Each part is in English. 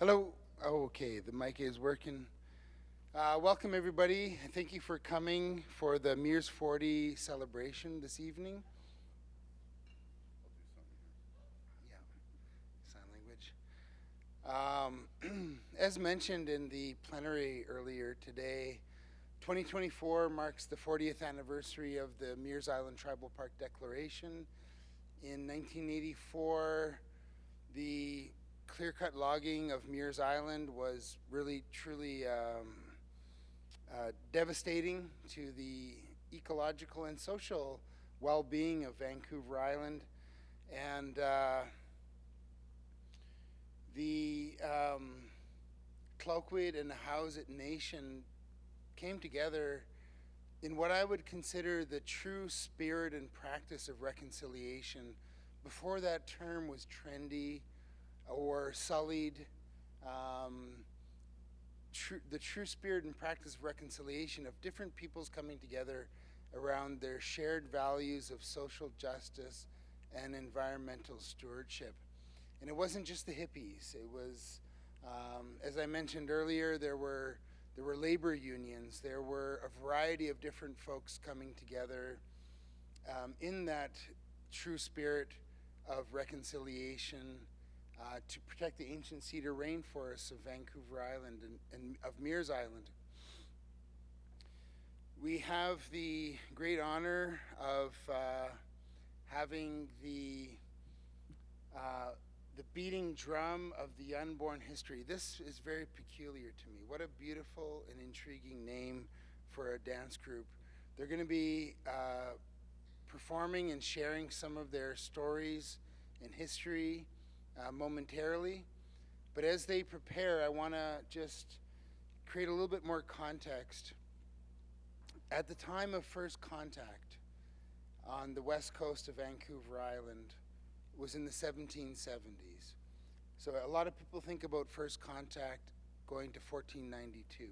Hello. Oh, okay, the mic is working. Welcome, everybody. Thank you for coming for the Meares 40 celebration this evening. Yeah, sign language. As mentioned in the plenary earlier today, 2024 marks the 40th anniversary of the Meares Island Tribal Park Declaration. In 1984, the clear-cut logging of Meares Island was really, truly devastating to the ecological and social well-being of Vancouver Island. And the Tla-o-qui-aht and Nuu-chah-nulth Nation came together in what I would consider the true spirit and practice of reconciliation. Before that term was trendy or sullied, the true spirit and practice of reconciliation of different peoples coming together around their shared values of social justice and environmental stewardship. And it wasn't just the hippies. It was, as I mentioned earlier, there were labor unions. There were a variety of different folks coming together in that true spirit of reconciliation to protect the ancient cedar rainforests of Vancouver Island and of Meares Island. We have the great honor of having the beating drum of the unborn history. This is very peculiar to me. What a beautiful and intriguing name for a dance group. They're going to be performing and sharing some of their stories and history momentarily. But as they prepare, I want to just create a little bit more context. At the time of first contact on the west coast of Vancouver Island was in the 1770s. So a lot of people think about first contact going to 1492.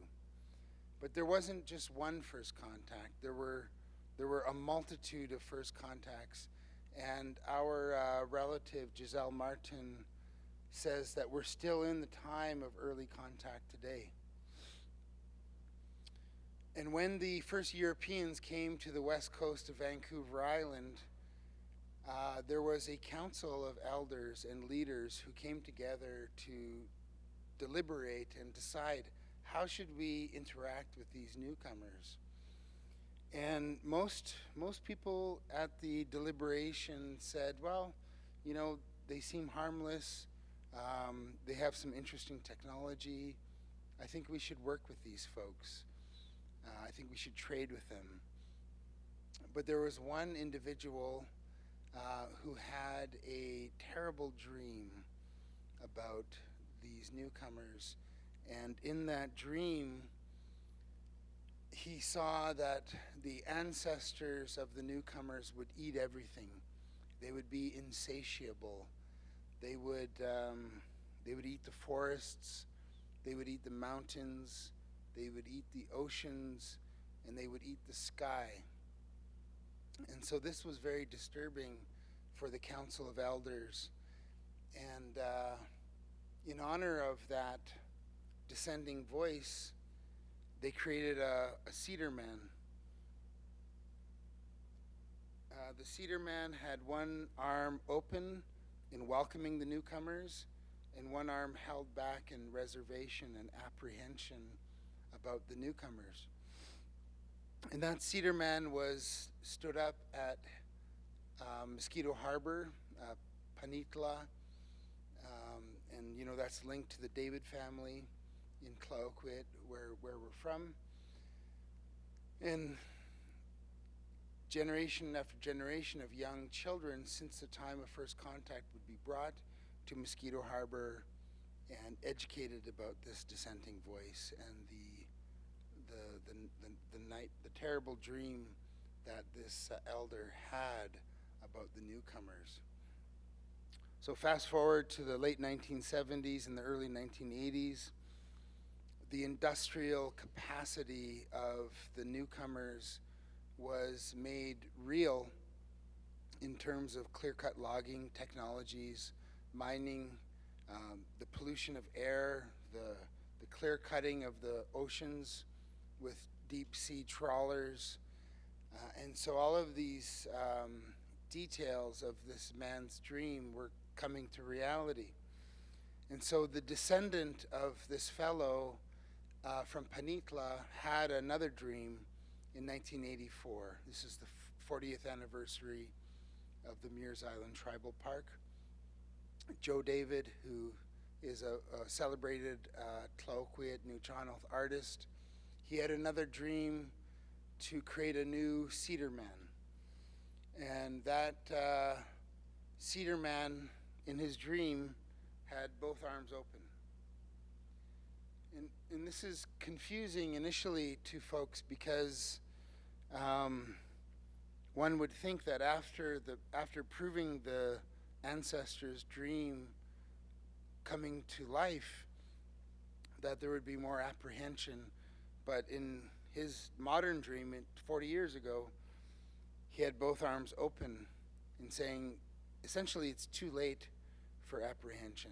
But there wasn't just one first contact. There were a multitude of first contacts. And our relative, Giselle Martin, says that we're still in the time of early contact today. And when the first Europeans came to the west coast of Vancouver Island, there was a council of elders and leaders who came together to deliberate and decide how should we interact with these newcomers. And most people at the deliberation said, well, you know, they seem harmless. They have some interesting technology. I think we should work with these folks. I think we should trade with them. But there was one individual who had a terrible dream about these newcomers. And in that dream, he saw that the ancestors of the newcomers would eat everything. They would be insatiable. They would eat the forests. They would eat the mountains. They would eat the oceans, and they would eat the sky. And so this was very disturbing for the Council of Elders. And in honor of that dissenting voice, they created a cedar man. The cedar man had one arm open in welcoming the newcomers and one arm held back in reservation and apprehension about the newcomers. And that cedar man stood up at Mosquito Harbor, Panitla, and you know that's linked to the David family in Tla-o-qui-aht, where we're from. And generation after generation of young children since the time of first contact would be brought to Mosquito Harbor and educated about this dissenting voice and the terrible dream that this elder had about the newcomers. So fast forward to the late 1970s and the early 1980s, the industrial capacity of the newcomers was made real in terms of clear-cut logging technologies, mining the pollution of air, the clear cutting of the oceans with deep sea trawlers. And so all of these details of this man's dream were coming to reality. And so the descendant of this fellow from Panitla had another dream in 1984. This is the 40th anniversary of the Meares Island Tribal Park. Joe David, who is a celebrated Tla-o-qui-aht Nuu-chah-nulth artist, he had another dream to create a new cedar man. And that cedar man in his dream had both arms open. And this is confusing initially to folks because one would think that after proving the ancestor's dream coming to life, that there would be more apprehension. But in his modern dream, 40 years ago, he had both arms open and saying, essentially, it's too late for apprehension.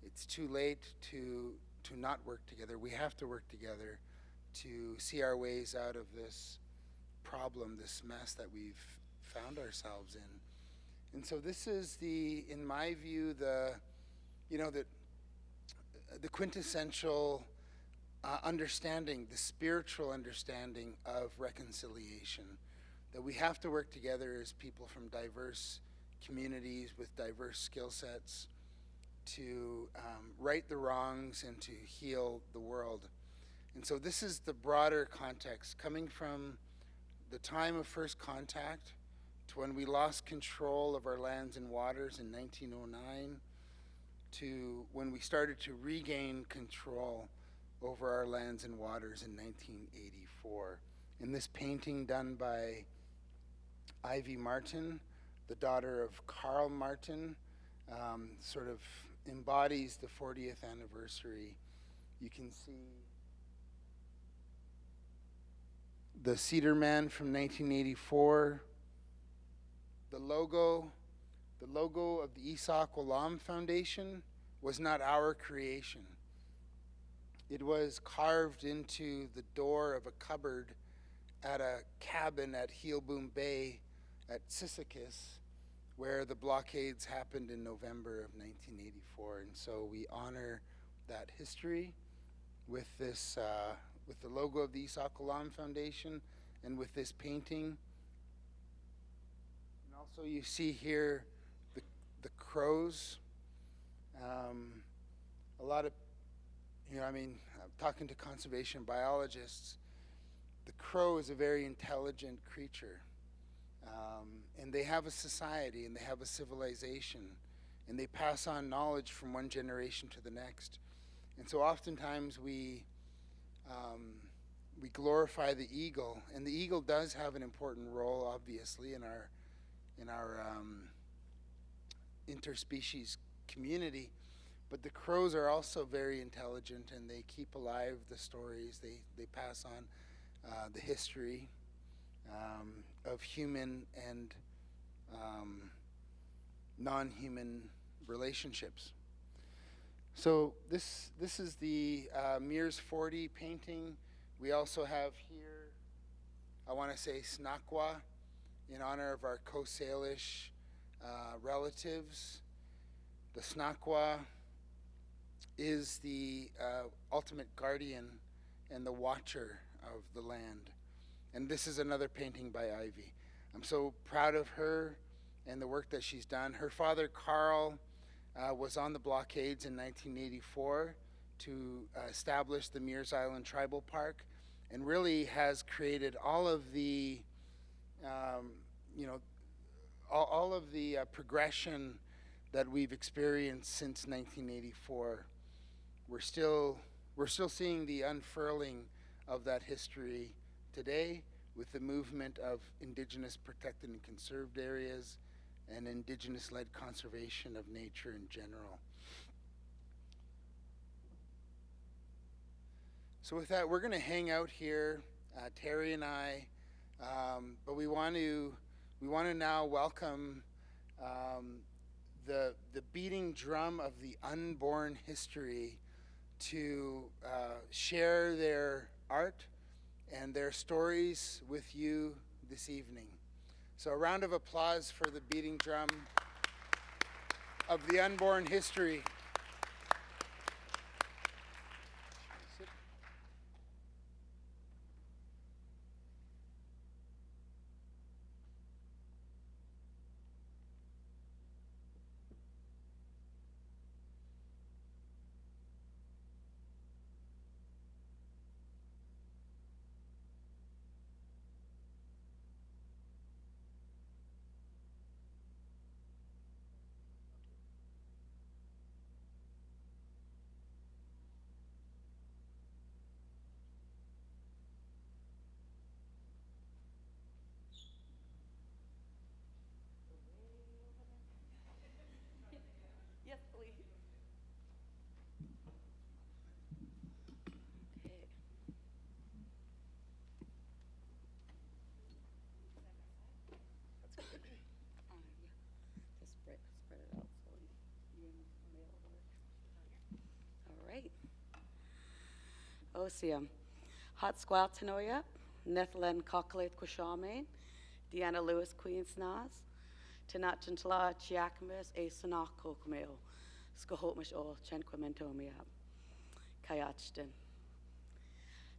It's too late to not work together. We have to work together to see our ways out of this problem, this mess that we've found ourselves in. And so this is in my view, the quintessential understanding, the spiritual understanding of reconciliation, that we have to work together as people from diverse communities with diverse skill sets to right the wrongs and to heal the world. And so this is the broader context, coming from the time of first contact to when we lost control of our lands and waters in 1909 to when we started to regain control over our lands and waters in 1984. In this painting done by Ivy Martin, the daughter of Carl Martin, sort of embodies the 40th anniversary. You can see the Cedar Man from 1984, the logo of the Isaac Olam Foundation was not our creation. It was carved into the door of a cupboard at a cabin at Heelboom Bay at Sisychus, where the blockades happened in November of 1984. And so we honor that history with this, with the logo of the Isaac Olam Foundation and with this painting. And also you see here the crows. A lot of, talking to conservation biologists, the crow is a very intelligent creature. And they have a society and they have a civilization and they pass on knowledge from one generation to the next. And so oftentimes we glorify the eagle, and the eagle does have an important role, obviously, in our interspecies community. But the crows are also very intelligent, and they keep alive the stories. They pass on the history of human and non-human relationships. So this is the Meares 40 painting. We also have here, I want to say Snakwa, in honor of our Coast Salish relatives. The Snakwa is the ultimate guardian and the watcher of the land. And this is another painting by Ivy. I'm so proud of her and the work that she's done. Her father, Carl, was on the blockades in 1984 to establish the Meares Island Tribal Park, and really has created all of the, all of the progression that we've experienced since 1984. We're still seeing the unfurling of that history today with the movement of Indigenous protected and conserved areas and Indigenous-led conservation of nature in general. So with that, we're going to hang out here, Terry and I, but we want to now welcome the beating drum of the unborn history to share their art and their stories with you this evening. So a round of applause for the beating drum of the unborn history. Yes, please. Okay. That's good. Yeah. Just spread it out so you and Mail work. All right. Osium. Hot squal tanoia, Nethlen cocklet quishamain, Deanna Lewis Queen Snas, Tla-o-qui-aht a Sonako Kumeo, Skohotmish ol Chenquamentomiab, Kayachton.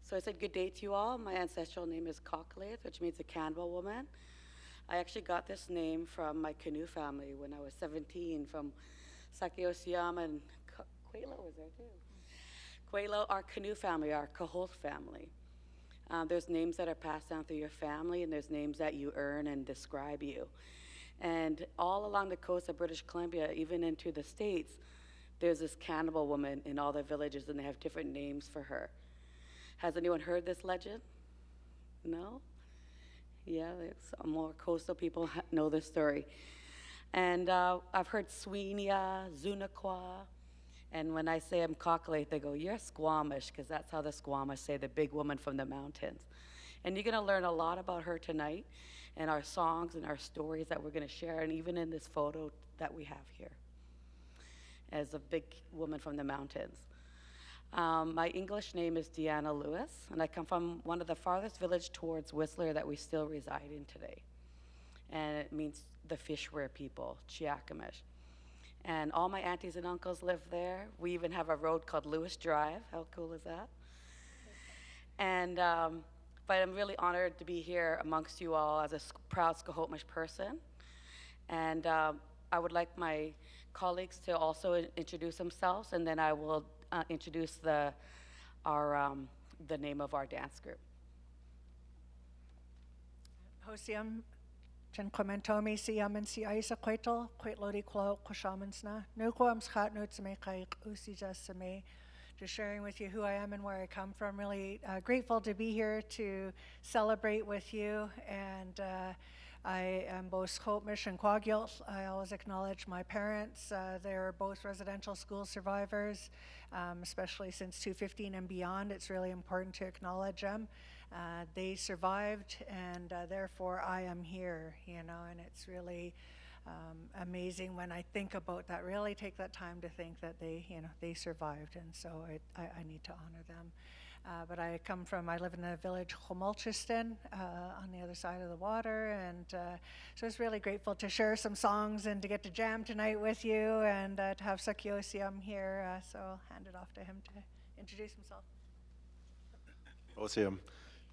So I said good day to you all. My ancestral name is Cocklet, which means a cannibal woman. I actually got this name from my canoe family when I was 17 from Sakiosiam and Quelo was there too. Quelo, our canoe family, our Caholt family. There's names that are passed down through your family, and there's names that you earn and describe you. And all along the coast of British Columbia, even into the States, there's this cannibal woman in all the villages, and they have different names for her. Has anyone heard this legend? No? Yeah, some more coastal people know this story. And I've heard Sweeney-a, Zunaqua, and when I say I'm Cocklet, they go, you're Squamish, because that's how the Squamish say the big woman from the mountains. And you're going to learn a lot about her tonight, and our songs and our stories that we're going to share, and even in this photo that we have here, as a big woman from the mountains. My English name is Deanna Lewis, and I come from one of the farthest villages towards Whistler that we still reside in today. And it means the Fishware people, Chiakamish. And all my aunties and uncles live there. We even have a road called Lewis Drive. How cool is that? And, but I'm really honored to be here amongst you all as a proud Skohotmish person. And I would like my colleagues to also introduce themselves, and then I will introduce the name of our dance group. Hosiam, Chen Clementomi, Siam and Si Isa Quetal, Quetlodi Quo, Quashamansna, Nuquam Schat Nutsame Kai Usija Same, just sharing with you who I am and where I come from. Really grateful to be here to celebrate with you. And I am both Skohotmish and Quaggilt. I always acknowledge my parents. They're both residential school survivors, especially since 2015 and beyond. It's really important to acknowledge them. They survived, and therefore I am here, you know, and it's really amazing when I think about that, really take that time to think that they, you know, they survived, and so I need to honor them. But I live in the village Homulchiston on the other side of the water, and so I was really grateful to share some songs and to get to jam tonight with you, and to have Sakiosiam here, so I'll hand it off to him to introduce himself. Osiam.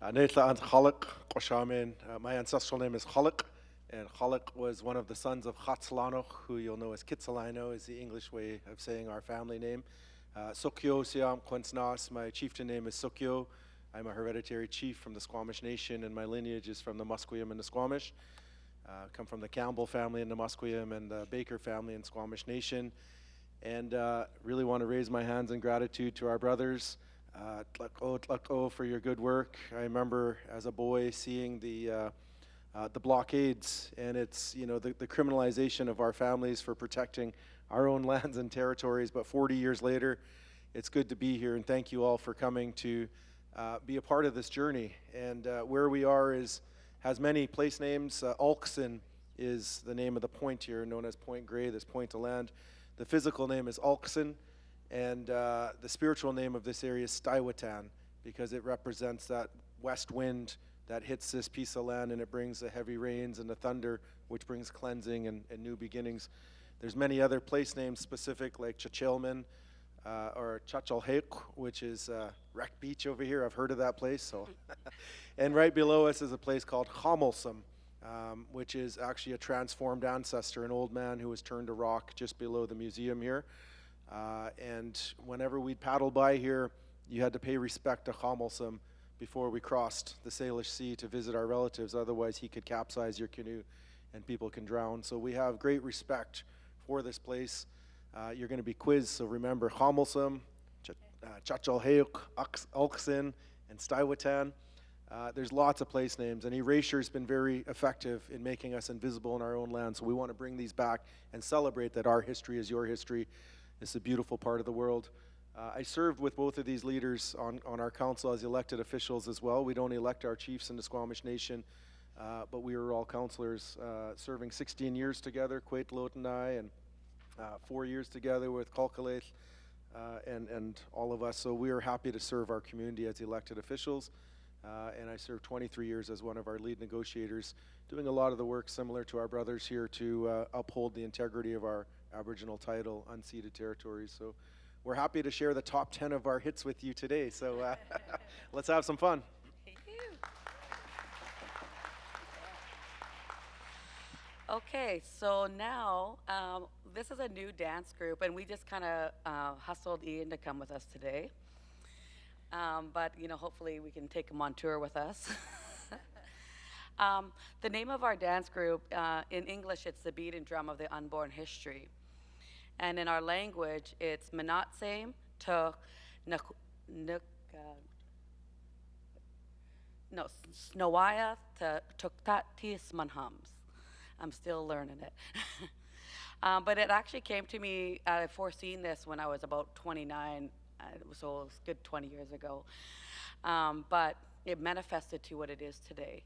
Netla and Chaluk, Qoshamin. My ancestral name is Chaluk, and Chaluk was one of the sons of Chatzlanoch, who you'll know as Kitsilano is the English way of saying our family name. Sukyo Siam Quensnas, my chieftain name is Sukyo. I'm a hereditary chief from the Squamish Nation, and my lineage is from the Musqueam and the Squamish. Come from the Campbell family in the Musqueam and the Baker family in Squamish Nation. And really want to raise my hands in gratitude to our brothers. Tla-o for your good work. I remember as a boy seeing the blockades, and it's, you know, the criminalization of our families for protecting our own lands and territories. But 40 years later, it's good to be here, and thank you all for coming to be a part of this journey. And where we are has many place names. Ulks is the name of the point here, known as Point Grey, this point of land. The physical name is Alkson, and the spiritual name of this area is Tla-o-qui-aht, because it represents that west wind that hits this piece of land, and it brings the heavy rains and the thunder, which brings cleansing and new beginnings. There's many other place names specific, like Chachilman, or Nuu-chah-nulth, which is Wreck Beach over here. I've heard of that place. So, and right below us is a place called Hamilsum, which is actually a transformed ancestor, an old man who was turned to rock just below the museum here. And whenever we'd paddle by here, you had to pay respect to Hamilsum before we crossed the Salish Sea to visit our relatives. Otherwise, he could capsize your canoe and people can drown. So we have great respect for this place. You're going to be quizzed, so remember Hamilsum, Nuu-chah-nulth, Alkson, and Tla-o-qui-aht. There's lots of place names, and erasure has been very effective in making us invisible in our own land. So we want to bring these back and celebrate that our history is your history. It's a beautiful part of the world. I served with both of these leaders on our council as elected officials as well. We don't elect our chiefs in the Squamish Nation, but we were all councillors serving 16 years together, Quaitlot and I, and 4 years together with Tla-o-qui-aht and all of us. So we are happy to serve our community as elected officials. And I served 23 years as one of our lead negotiators, doing a lot of the work similar to our brothers here to uphold the integrity of our Aboriginal title, unceded territories. So we're happy to share the top 10 of our hits with you today. So let's have some fun. Thank you. Okay, so now this is a new dance group, and we just kind of hustled Ian to come with us today. But, you know, hopefully we can take him on tour with us. The name of our dance group, in English, it's the Beat and Drum of the Unborn History. And in our language, it's Meares Island to Tuktatis Manhums. I'm still learning it. But it actually came to me, I foreseen this when I was about 29, so it was a good 20 years ago. But it manifested to what it is today.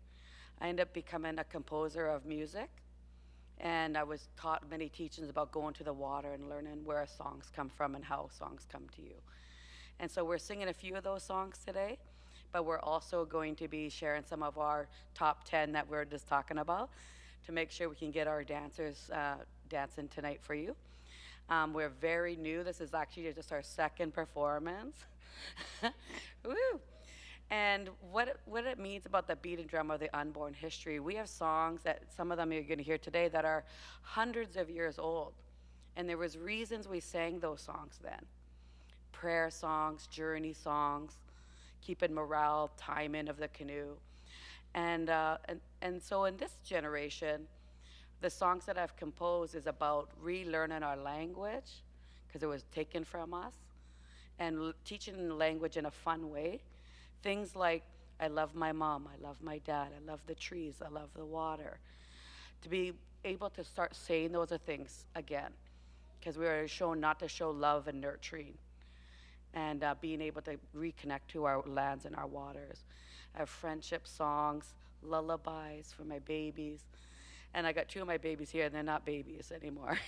I ended up becoming a composer of music, and I was taught many teachings about going to the water and learning where songs come from and how songs come to you. And so we're singing a few of those songs today, but we're also going to be sharing some of our top 10 that we're just talking about to make sure we can get our dancers dancing tonight for you. We're very new. This is actually just our second performance. Woo! And what it means about the beat and drum of the unborn history, we have songs that some of them you're going to hear today that are hundreds of years old. And there was reasons we sang those songs then. Prayer songs, journey songs, keeping morale, timing of the canoe. And so in this generation, the songs that I've composed is about relearning our language, because it was taken from us, and teaching the language in a fun way. Things like, I love my mom, I love my dad, I love the trees, I love the water. To be able to start saying those things again, because we were shown not to show love and nurturing, and being able to reconnect to our lands and our waters. I have friendship songs, lullabies for my babies. And I got two of my babies here, and they're not babies anymore.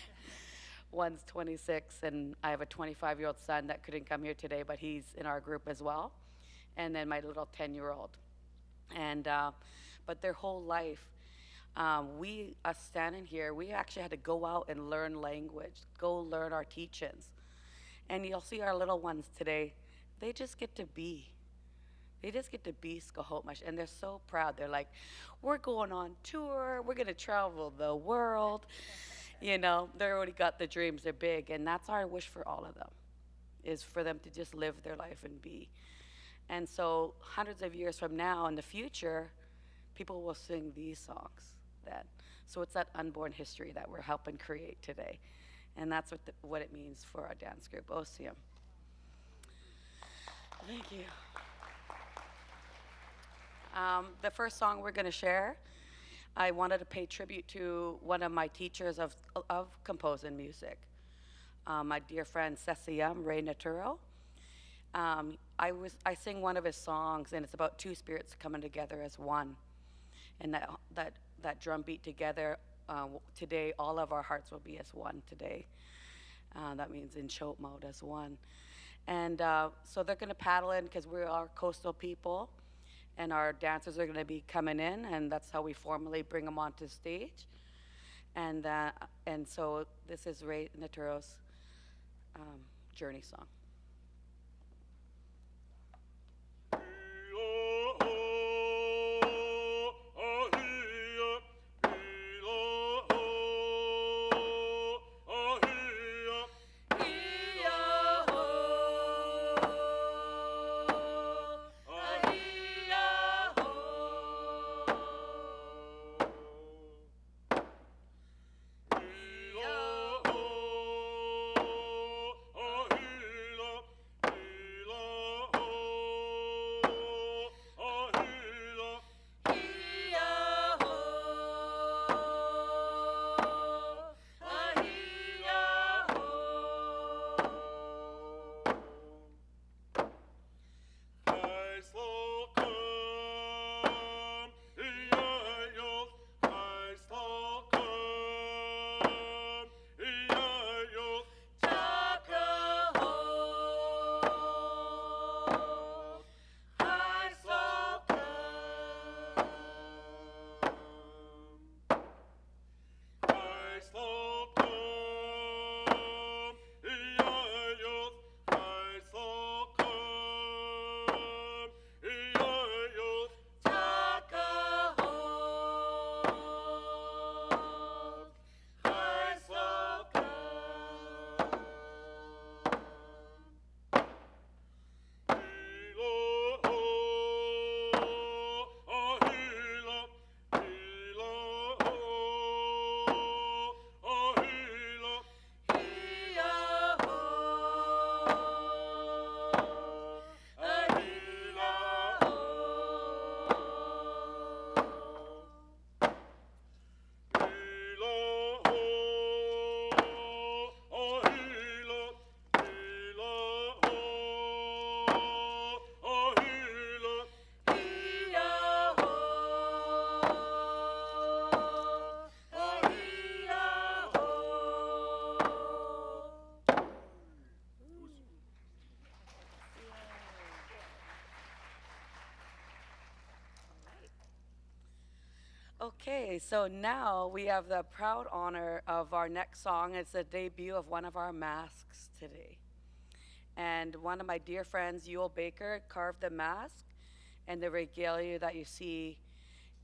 One's 26, and I have a 25-year-old son that couldn't come here today, but he's in our group as well. And then my little 10-year-old. And, but their whole life, us standing here, we actually had to go out and learn language, go learn our teachings. And you'll see our little ones today, they just get to be. They just get to be Squamish, and they're so proud. They're like, we're going on tour. We're going to travel the world. You know, they already got the dreams. They're big, and that's our wish for all of them, is for them to just live their life and be. And so hundreds of years from now in the future, people will sing these songs then. So it's that unborn history that we're helping create today. And that's what it means for our dance group, OCM. Thank you. The first song we're going to share, I wanted to pay tribute to one of my teachers of composing music, my dear friend Ceciam Ray Naturo. I sing one of his songs, and it's about two spirits coming together as one, and that drum beat together today all of our hearts will be as one today. That means in chote mode as one. And so they're going to paddle in because we are coastal people, and our dancers are going to be coming in, and that's how we formally bring them onto stage. And so this is Ray Naturo's Journey song. Okay, so now we have the proud honor of our next song. It's the debut of one of our masks today. And one of my dear friends, Yule Baker, carved the mask, and the regalia that you see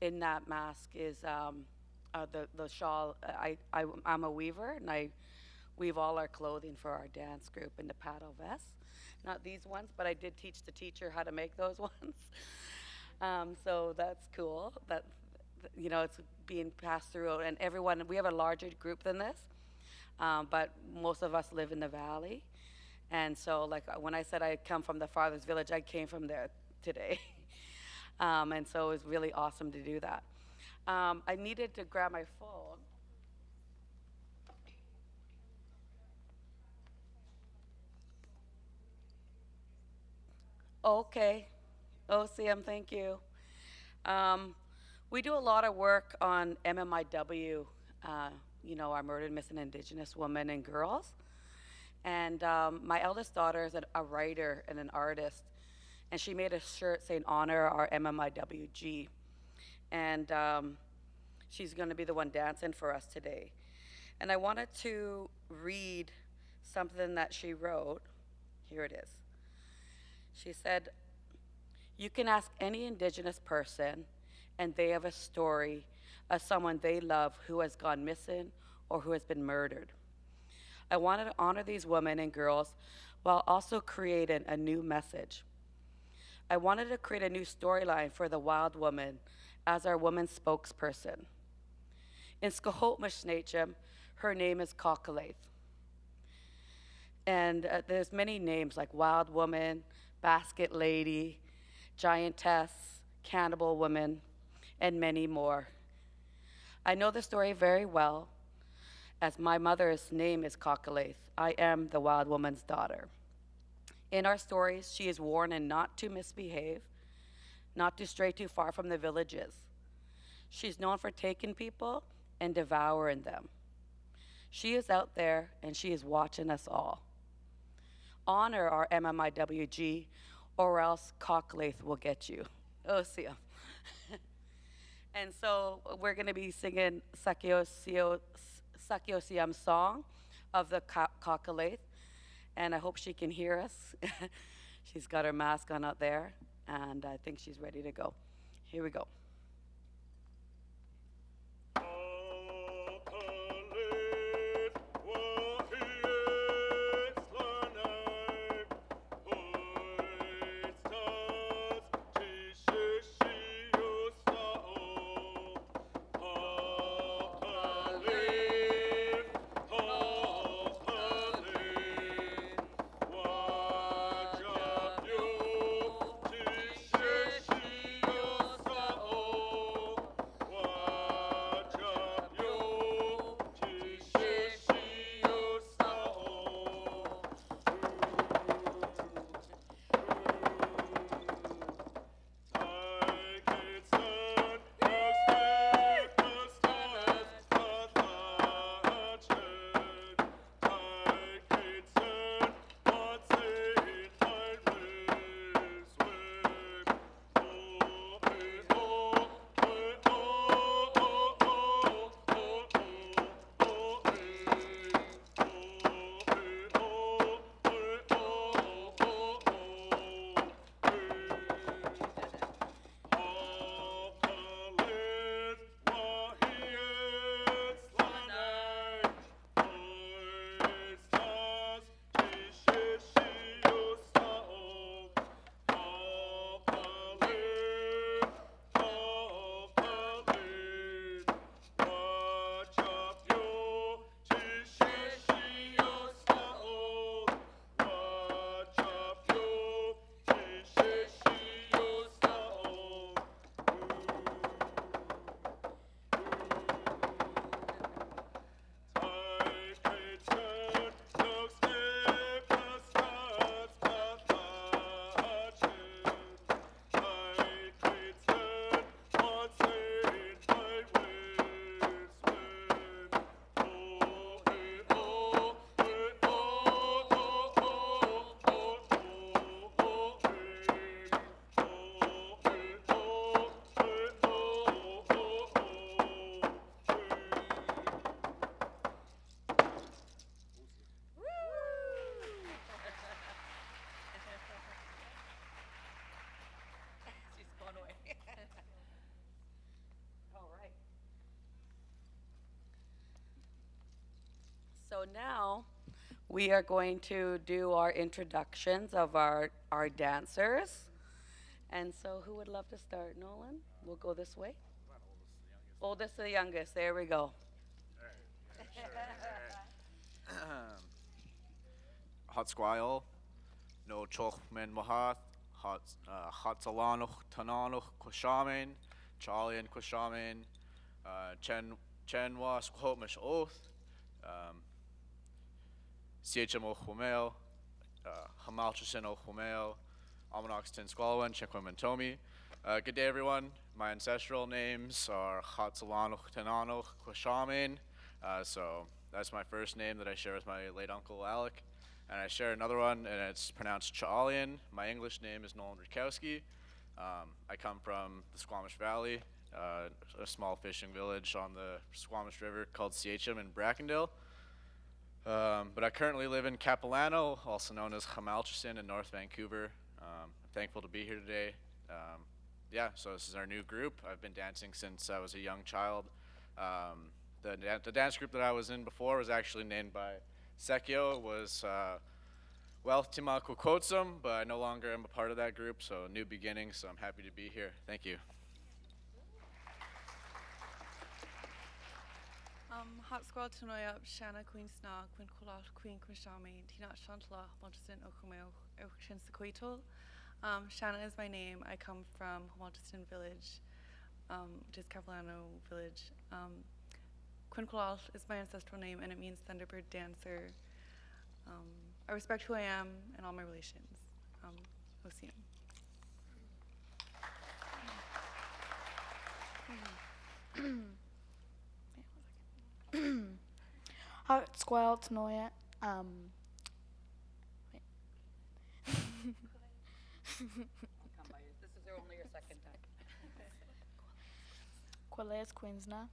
in that mask is the shawl. I'm a weaver, and I weave all our clothing for our dance group in the paddle vests. Not these ones, but I did teach the teacher how to make those ones. So that's cool. It's being passed through, and everyone, we have a larger group than this, but most of us live in the valley. And so, like, when I said I come from the farthest village, I came from there today. And so it was really awesome to do that. I needed to grab my phone. Okay. OCM, thank you. We do a lot of work on MMIW, our murdered, missing Indigenous women and girls. And my eldest daughter is a writer and an artist, and she made a shirt saying honor our MMIWG. And she's going to be the one dancing for us today. And I wanted to read something that she wrote. Here it is. She said, "You can ask any Indigenous person, and they have a story of someone they love who has gone missing or who has been murdered. I wanted to honor these women and girls while also creating a new message. I wanted to create a new storyline for the wild woman as our woman spokesperson. In Scohomish, her name is Tla-o-qui-aht. And there's many names like wild woman, basket lady, giantess, cannibal woman, and many more. I know the story very well, as my mother's name is Tla-o-qui-aht. I am the wild woman's daughter. In our stories, she is warned not to misbehave, not to stray too far from the villages. She's known for taking people and devouring them. She is out there and she is watching us all. Honor our MMIWG or else Cockleith will get you. Oh, see ya. And so we're going to be singing Sakyosiam's song of the Cockleith, and I hope she can hear us. She's got her mask on out there, and I think she's ready to go. Here we go. So now we are going to do our introductions of our dancers. And so who would love to start? Nolan? We'll go this way. Oldest to the youngest. There we go. Hatsquile, no Chochman Mahath, Hatsalanoch Tananoch Quashaman, Charlie and Quashaman, Chenwa Squhomish Oath, CHM Ochumeo, Hamalchasin Ochumeo, Amanoxton Squalwan, Chequamantomi. Good day, everyone. My ancestral names are Hatsalanoch Tananoch Quashaman. So that's my first name that I share with my late uncle Alec. And I share another one, and it's pronounced Cha'alian. My English name is Nolan Rudkowski. I come from the Squamish Valley, a small fishing village on the Squamish River called CHM in Brackendale. But I currently live in Capilano, also known as Hamalchasin in North Vancouver. I'm thankful to be here today. Yeah, so this is our new group. I've been dancing since I was a young child. The dance group that I was in before was actually named by Sekio. It was Wealth Tima Kukotsum, but I no longer am a part of that group, so new beginnings, so I'm happy to be here. Thank you. Hot Squad Tanoia, Shanna Queen Sna, Queen Kulat, Queen Quishami, Tina Shantla, Montesin Okumeo, Okshin Sequitol. Shanna is my name. I come from Montesin Village, which is Capilano Village. Quinn Kulat is my ancestral name, and it means Thunderbird Dancer. I respect who I am and all my relations. Osium. Hot squirrel tanoia. This is only your second time. Quales Queensna.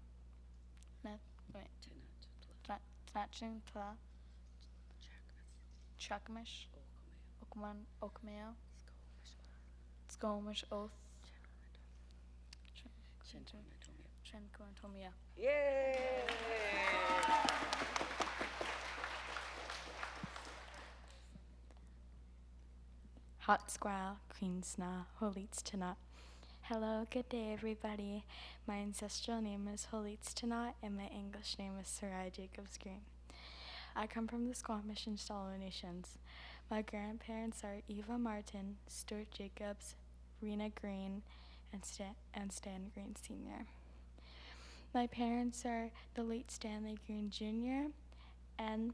Tnachin Tla. Chakmish. Okman Okmeo. Skomish Oath. Chenquantomia. Yay! Hot squirrel, Queensna, Holitz Tanat. Hello, good day everybody. My ancestral name is Holitz Tanat and my English name is Sarai Jacobs Green. I come from the Squamish and Stalo Nations. My grandparents are Eva Martin, Stuart Jacobs, Rena Green, and Stan Green Sr. My parents are the late Stanley Green Jr. and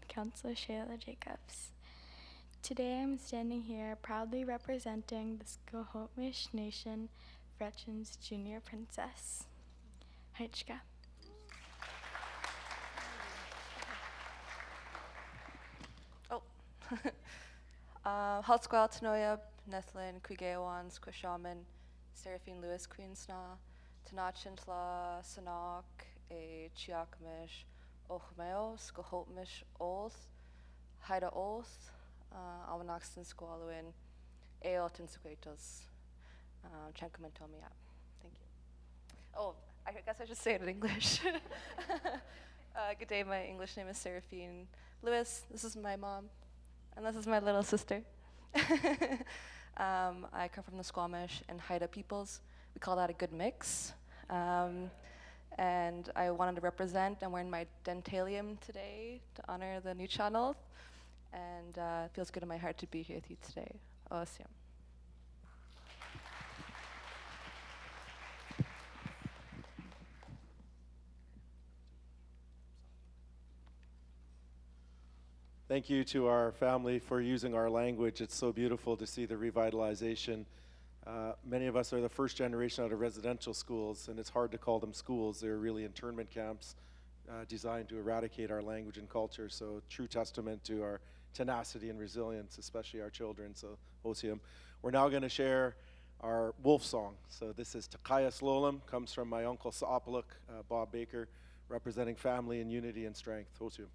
Councillor Shayla Jacobs. Today I'm standing here proudly representing the Squamish Nation Gretchen's Junior Princess. Heichka. Hot squirrel tanoia, Nethlin, Quigawan, Squishaman, Seraphine Lewis, Queensna, Tanachin Tla, Sanok, a Chiakmish, Ochmeo, Skohopmish, Olth, Haida Olth, Awanaxton Squalwin, Eot and Sequatos, Chankumentomia. Thank you. Oh, I guess I should say it in English. Good day, my English name is Seraphine Lewis. This is my mom, and this is my little sister. I come from the Squamish and Haida peoples. We call that a good mix. And I wanted to represent. I'm wearing my dentalium today to honor the Nuu-chah-nulth. And it feels good in my heart to be here with you today. Awesome. Thank you to our family for using our language. It's so beautiful to see the revitalization. Many of us are the first generation out of residential schools, and it's hard to call them schools. They're really internment camps designed to eradicate our language and culture. So true testament to our tenacity and resilience, especially our children. So Osium. We're now going to share our wolf song. So this is Takaya Slolum, comes from my uncle Saapaluk, Bob Baker, representing family and unity and strength. Osium.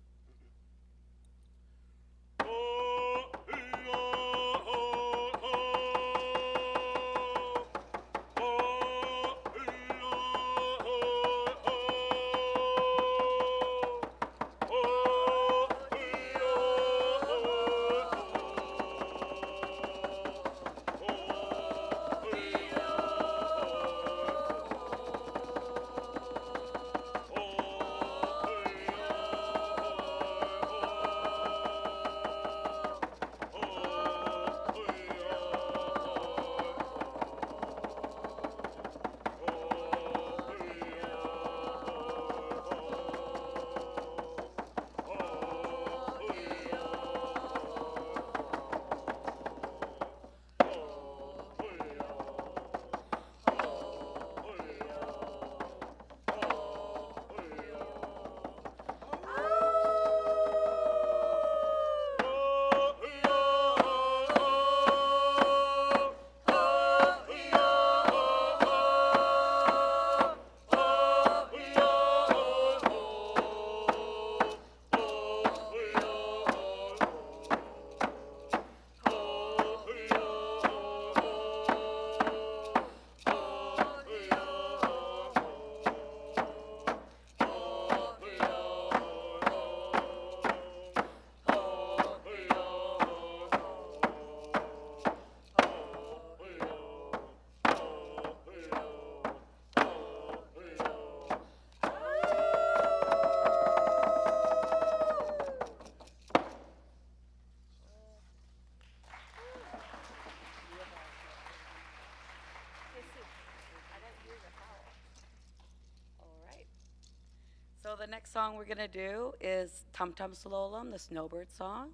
So the next song we're gonna do is Tum Tum Salolum, the snowbird song.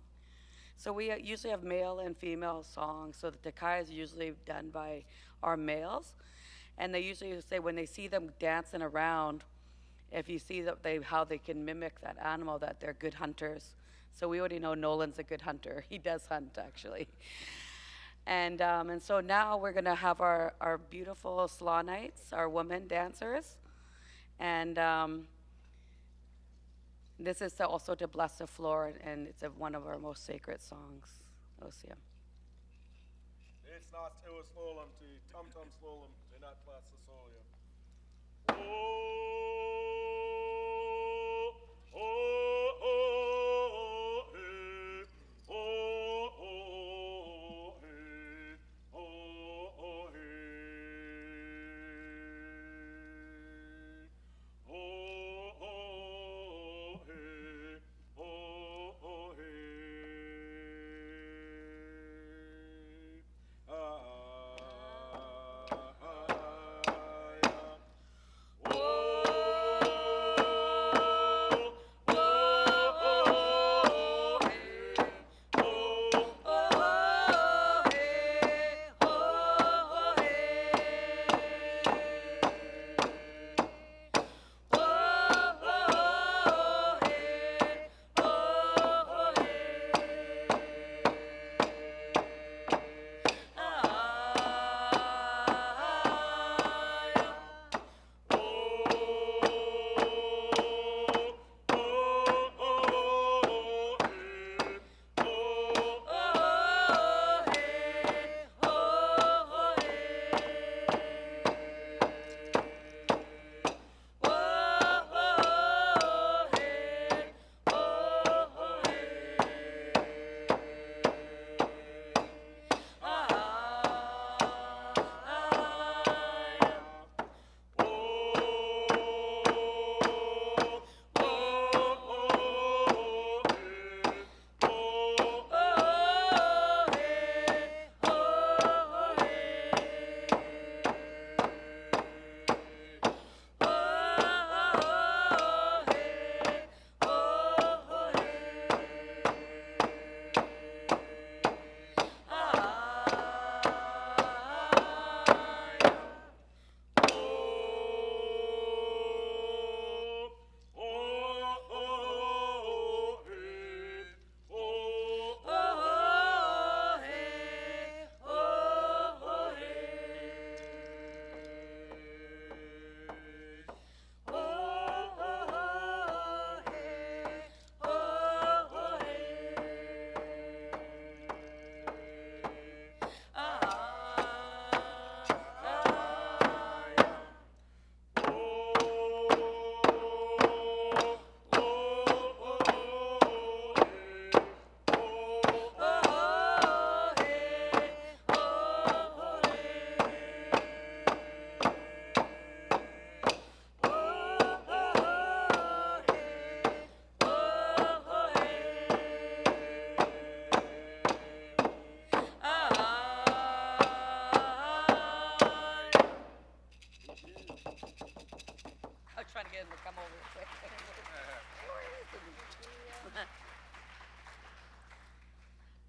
So we usually have male and female songs, so the Takai is usually done by our males. And they usually say when they see them dancing around, if you see that how they can mimic that animal, that they're good hunters. So we already know Nolan's a good hunter. He does hunt, actually. And so now we're going to have our beautiful Slaw Knights, our women dancers. And this is also to bless the floor, and it's one of our most sacred songs. Osiam. It's not slowum to tum tum slowum, they're not class solia.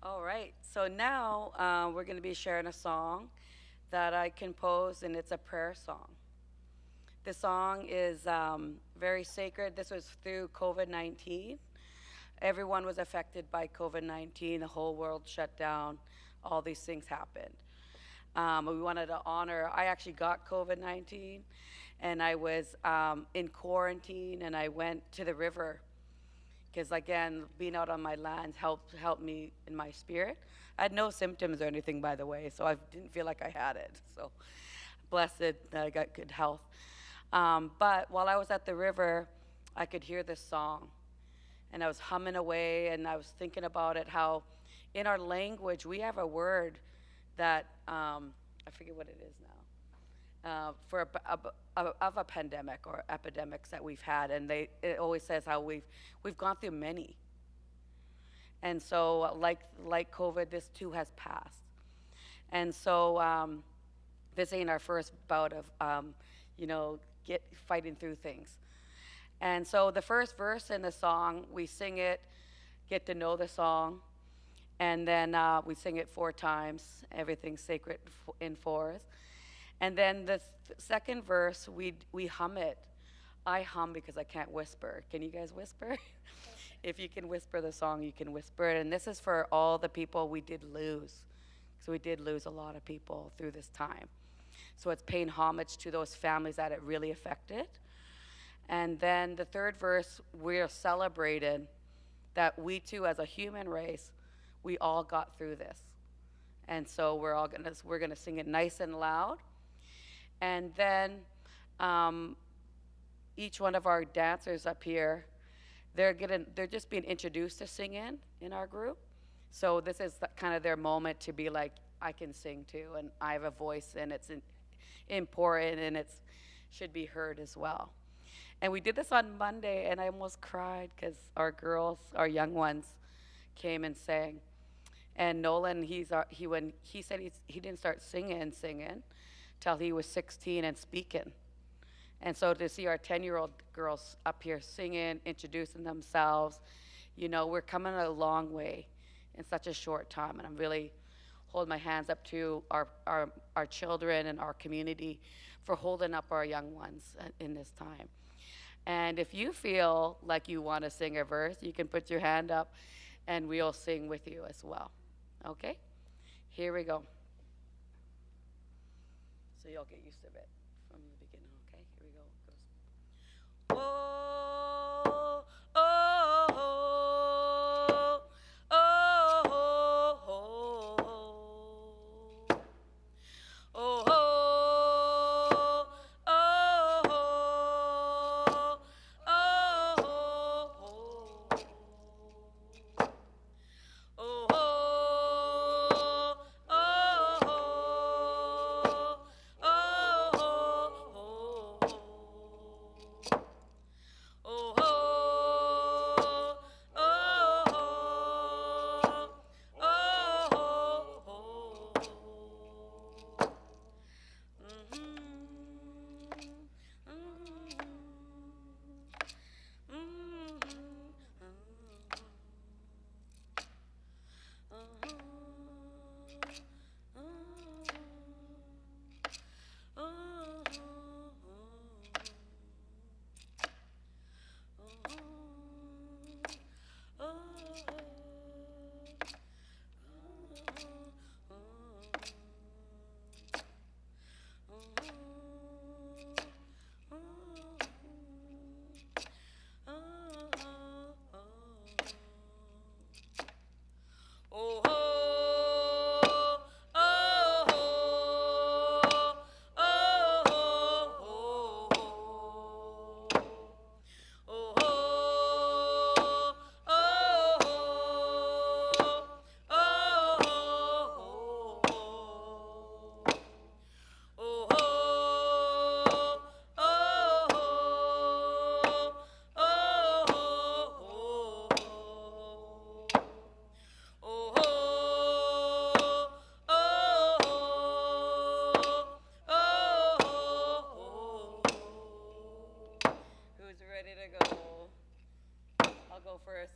All right, so now we're going to be sharing a song that I composed, and it's a prayer song. The song is very sacred. This was through COVID-19. Everyone was affected by COVID-19. The whole world shut down. All these things happened. We wanted to honor, I actually got COVID-19, and I was in quarantine, and I went to the river because, again, being out on my land helped me in my spirit. I had no symptoms or anything, by the way, so I didn't feel like I had it. So blessed that I got good health. But while I was at the river, I could hear this song, and I was humming away, and I was thinking about it, how in our language we have a word that, I forget what it is now, for a pandemic or epidemics that we've had, and it always says how we've gone through many. And so like COVID, this too has passed. And so this ain't our first bout of, fighting through things. And so the first verse in the song, we sing it, get to know the song, and then we sing it 4 times, everything's sacred in 4s. And then the second verse, we hum it I hum because I can't whisper. Can you guys whisper? If you can whisper the song, you can whisper it. And this is for all the people we did lose. So we did lose a lot of people through this time. So it's paying homage to those families that it really affected. And then the third verse, we're celebrating that we too, as a human race, we all got through this. And so we're gonna sing it nice and loud. And then each one of our dancers up here, they're just being introduced to singing in our group. So this is kind of their moment to be like, I can sing too, and I have a voice, and it's important, and it should be heard as well. And we did this on Monday, and I almost cried because our girls, our young ones, came and sang. And Nolan, he said he didn't start singing till he was 16 and speaking. And so to see our 10-year-old girls up here singing, introducing themselves, you know, we're coming a long way in such a short time. And I'm really holding my hands up to our children and our community for holding up our young ones in this time. And if you feel like you want to sing a verse, you can put your hand up and we'll sing with you as well. Okay? Here we go. So you'll get used to it from the beginning, okay? Here we go. It goes. Oh, oh, oh, oh, oh, oh, oh, oh.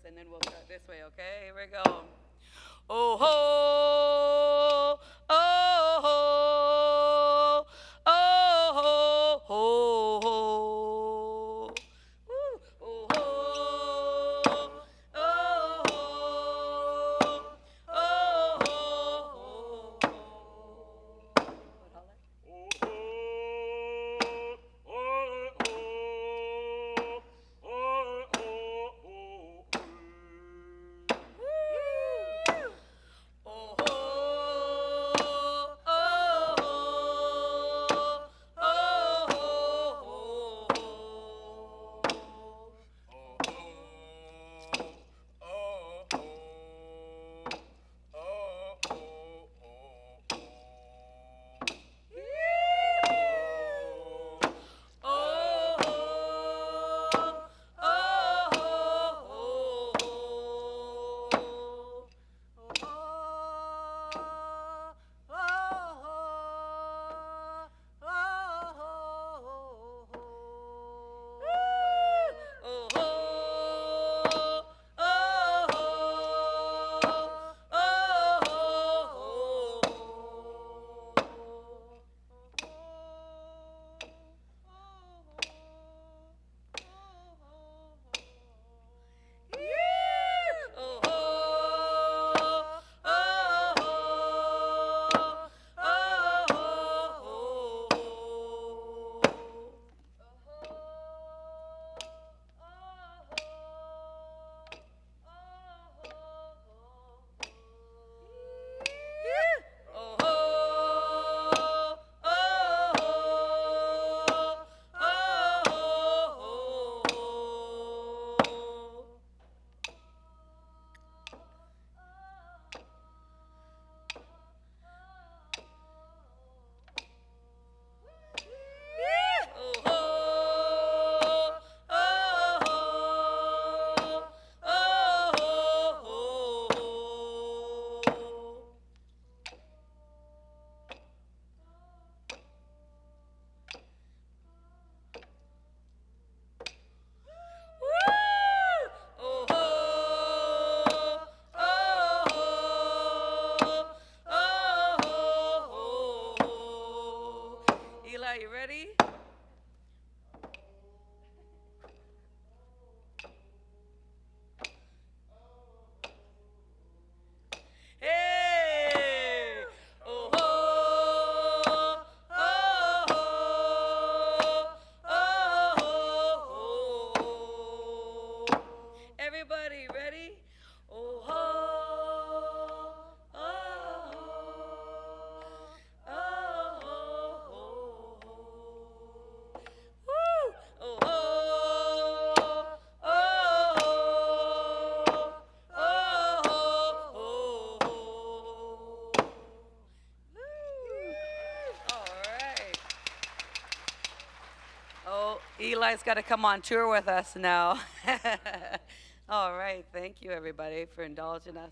And then we'll start this way, okay? Here we go. Oh ho, oh ho, oh ho, ho, ho. Woo. Oh ho, oh ho, oh ho, ho. What, holla? Oh, Eli's got to come on tour with us now. All right, thank you everybody for indulging us.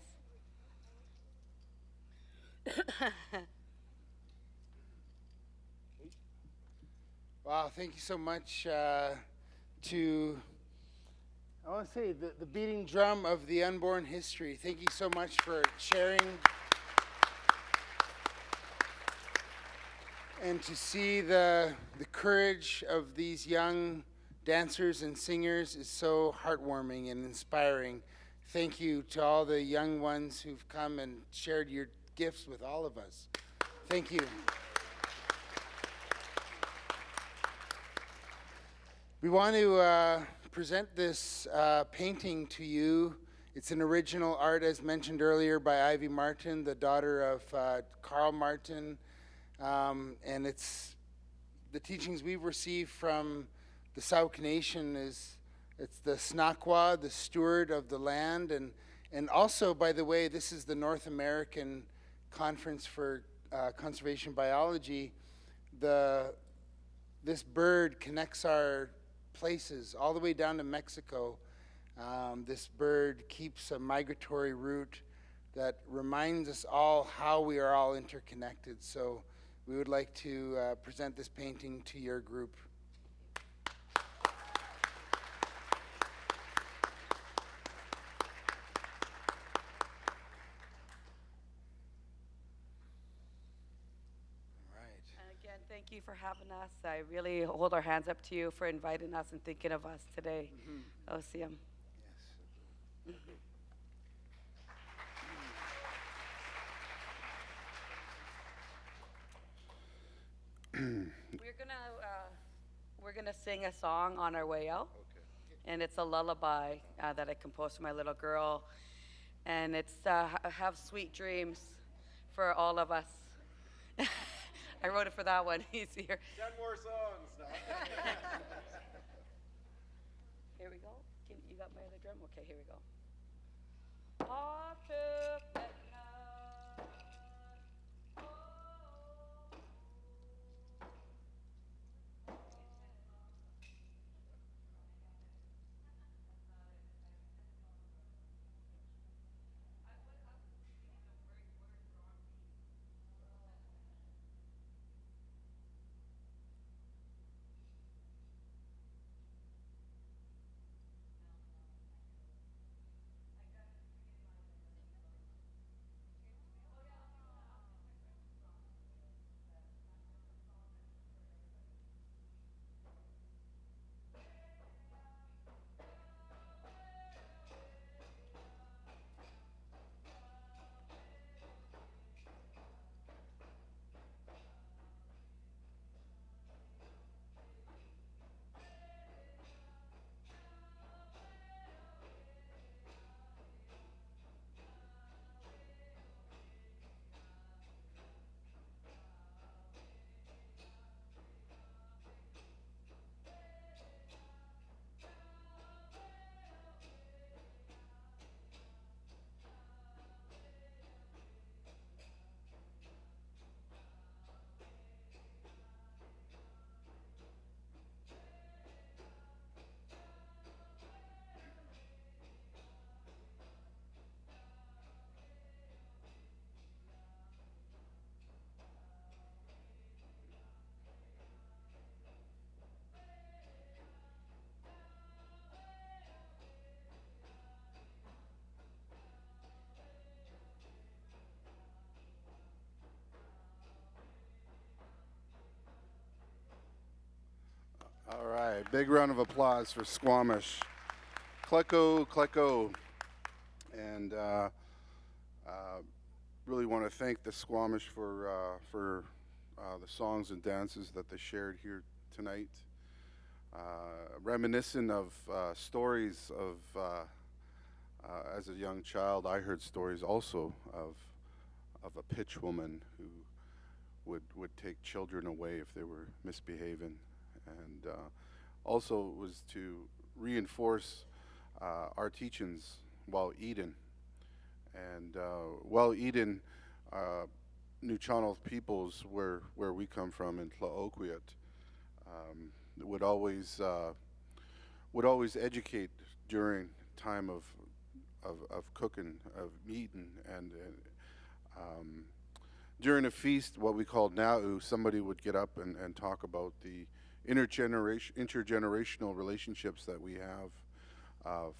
Wow, thank you so much I want to say, the beating drum of the unborn history. Thank you so much for sharing. And to see the courage of these young dancers and singers is so heartwarming and inspiring. Thank you to all the young ones who've come and shared your gifts with all of us. Thank you. We want to present this painting to you. It's an original art, as mentioned earlier, by Ivy Martin, the daughter of Carl Martin. And it's the teachings we've received from the Tla-o-qui-aht Nation it's the Nuu-chah-nulth, the steward of the land. And also, by the way, this is the North American Conference for Conservation Biology. This bird connects our places all the way down to Mexico. This bird keeps a migratory route that reminds us all how we are all interconnected. So we would like to present this painting to your group. Thank you for having us. I really hold our hands up to you for inviting us and thinking of us today. OCM. Yes. We're gonna sing a song on our way out, and it's a lullaby that I composed for my little girl, and it's have sweet dreams for all of us. I wrote it for that one. He's here. 10 more songs now. Here we go. You got my other drum? Okay, here we go. All right, big round of applause for Squamish. Tla-o-qui-aht, Tla-o-qui-aht. And really want to thank the Squamish for the songs and dances that they shared here tonight. Reminiscent of stories of, as a young child, I heard stories also of a pitch woman who would take children away if they were misbehaving. And also was to reinforce our teachings while eating. And while eating, Nuu-chah-nulth Peoples, where we come from in Tla-o-qui-aht, would always educate during time of cooking of meat and during a feast, what we called Nau, somebody would get up and talk about the intergenerational relationships that we have of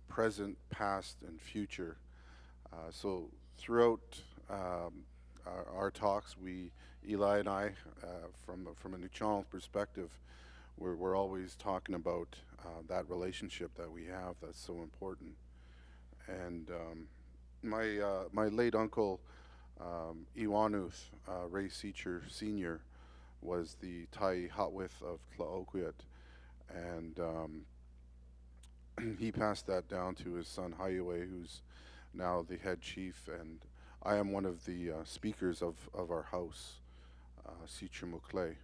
present, past, and future. So throughout our talks, Eli and I, from a Nuu-chah-nulth perspective, we're always talking about that relationship that we have that's so important. And my late uncle, Iwanuth, Ray Seacher Sr., was the Tla-o-qui-aht of Tla-o-qui-aht, and he passed that down to his son Hayue, who's now the head chief, and I am one of the speakers of our house, Seacher Mukle.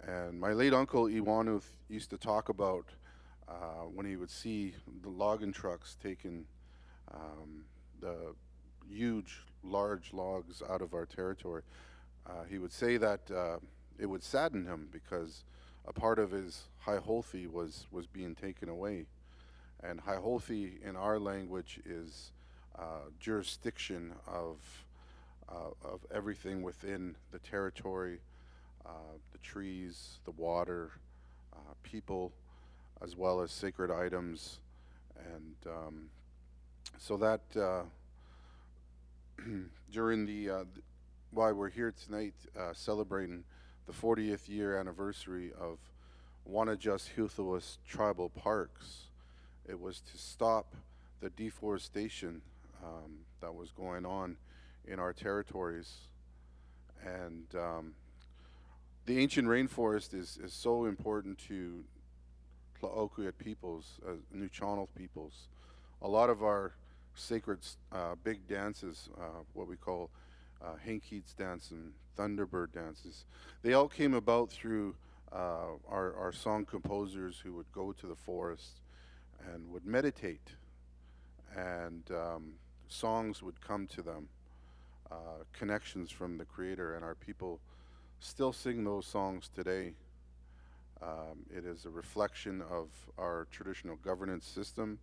And my late uncle Iwanuth used to talk about when he would see the logging trucks taking the huge, large logs out of our territory. He would say that it would sadden him because a part of his Hi-Holthi was being taken away. And Hi-Holthi in our language is jurisdiction of everything within the territory, the trees, the water, people, as well as sacred items. And so that during why we're here tonight celebrating the 40th year anniversary of Wanachus-Hilth-hoo-is tribal parks, it was to stop the deforestation that was going on in our territories. And the ancient rainforest is so important to Tla-o-qui-aht peoples, Nuu-chah-nulth peoples. A lot of our sacred big dances, what we call Hinkeats dance and Thunderbird dances, they all came about through our song composers who would go to the forest and would meditate, and songs would come to them, connections from the Creator, and our people still sing those songs today. It is a reflection of our traditional governance system,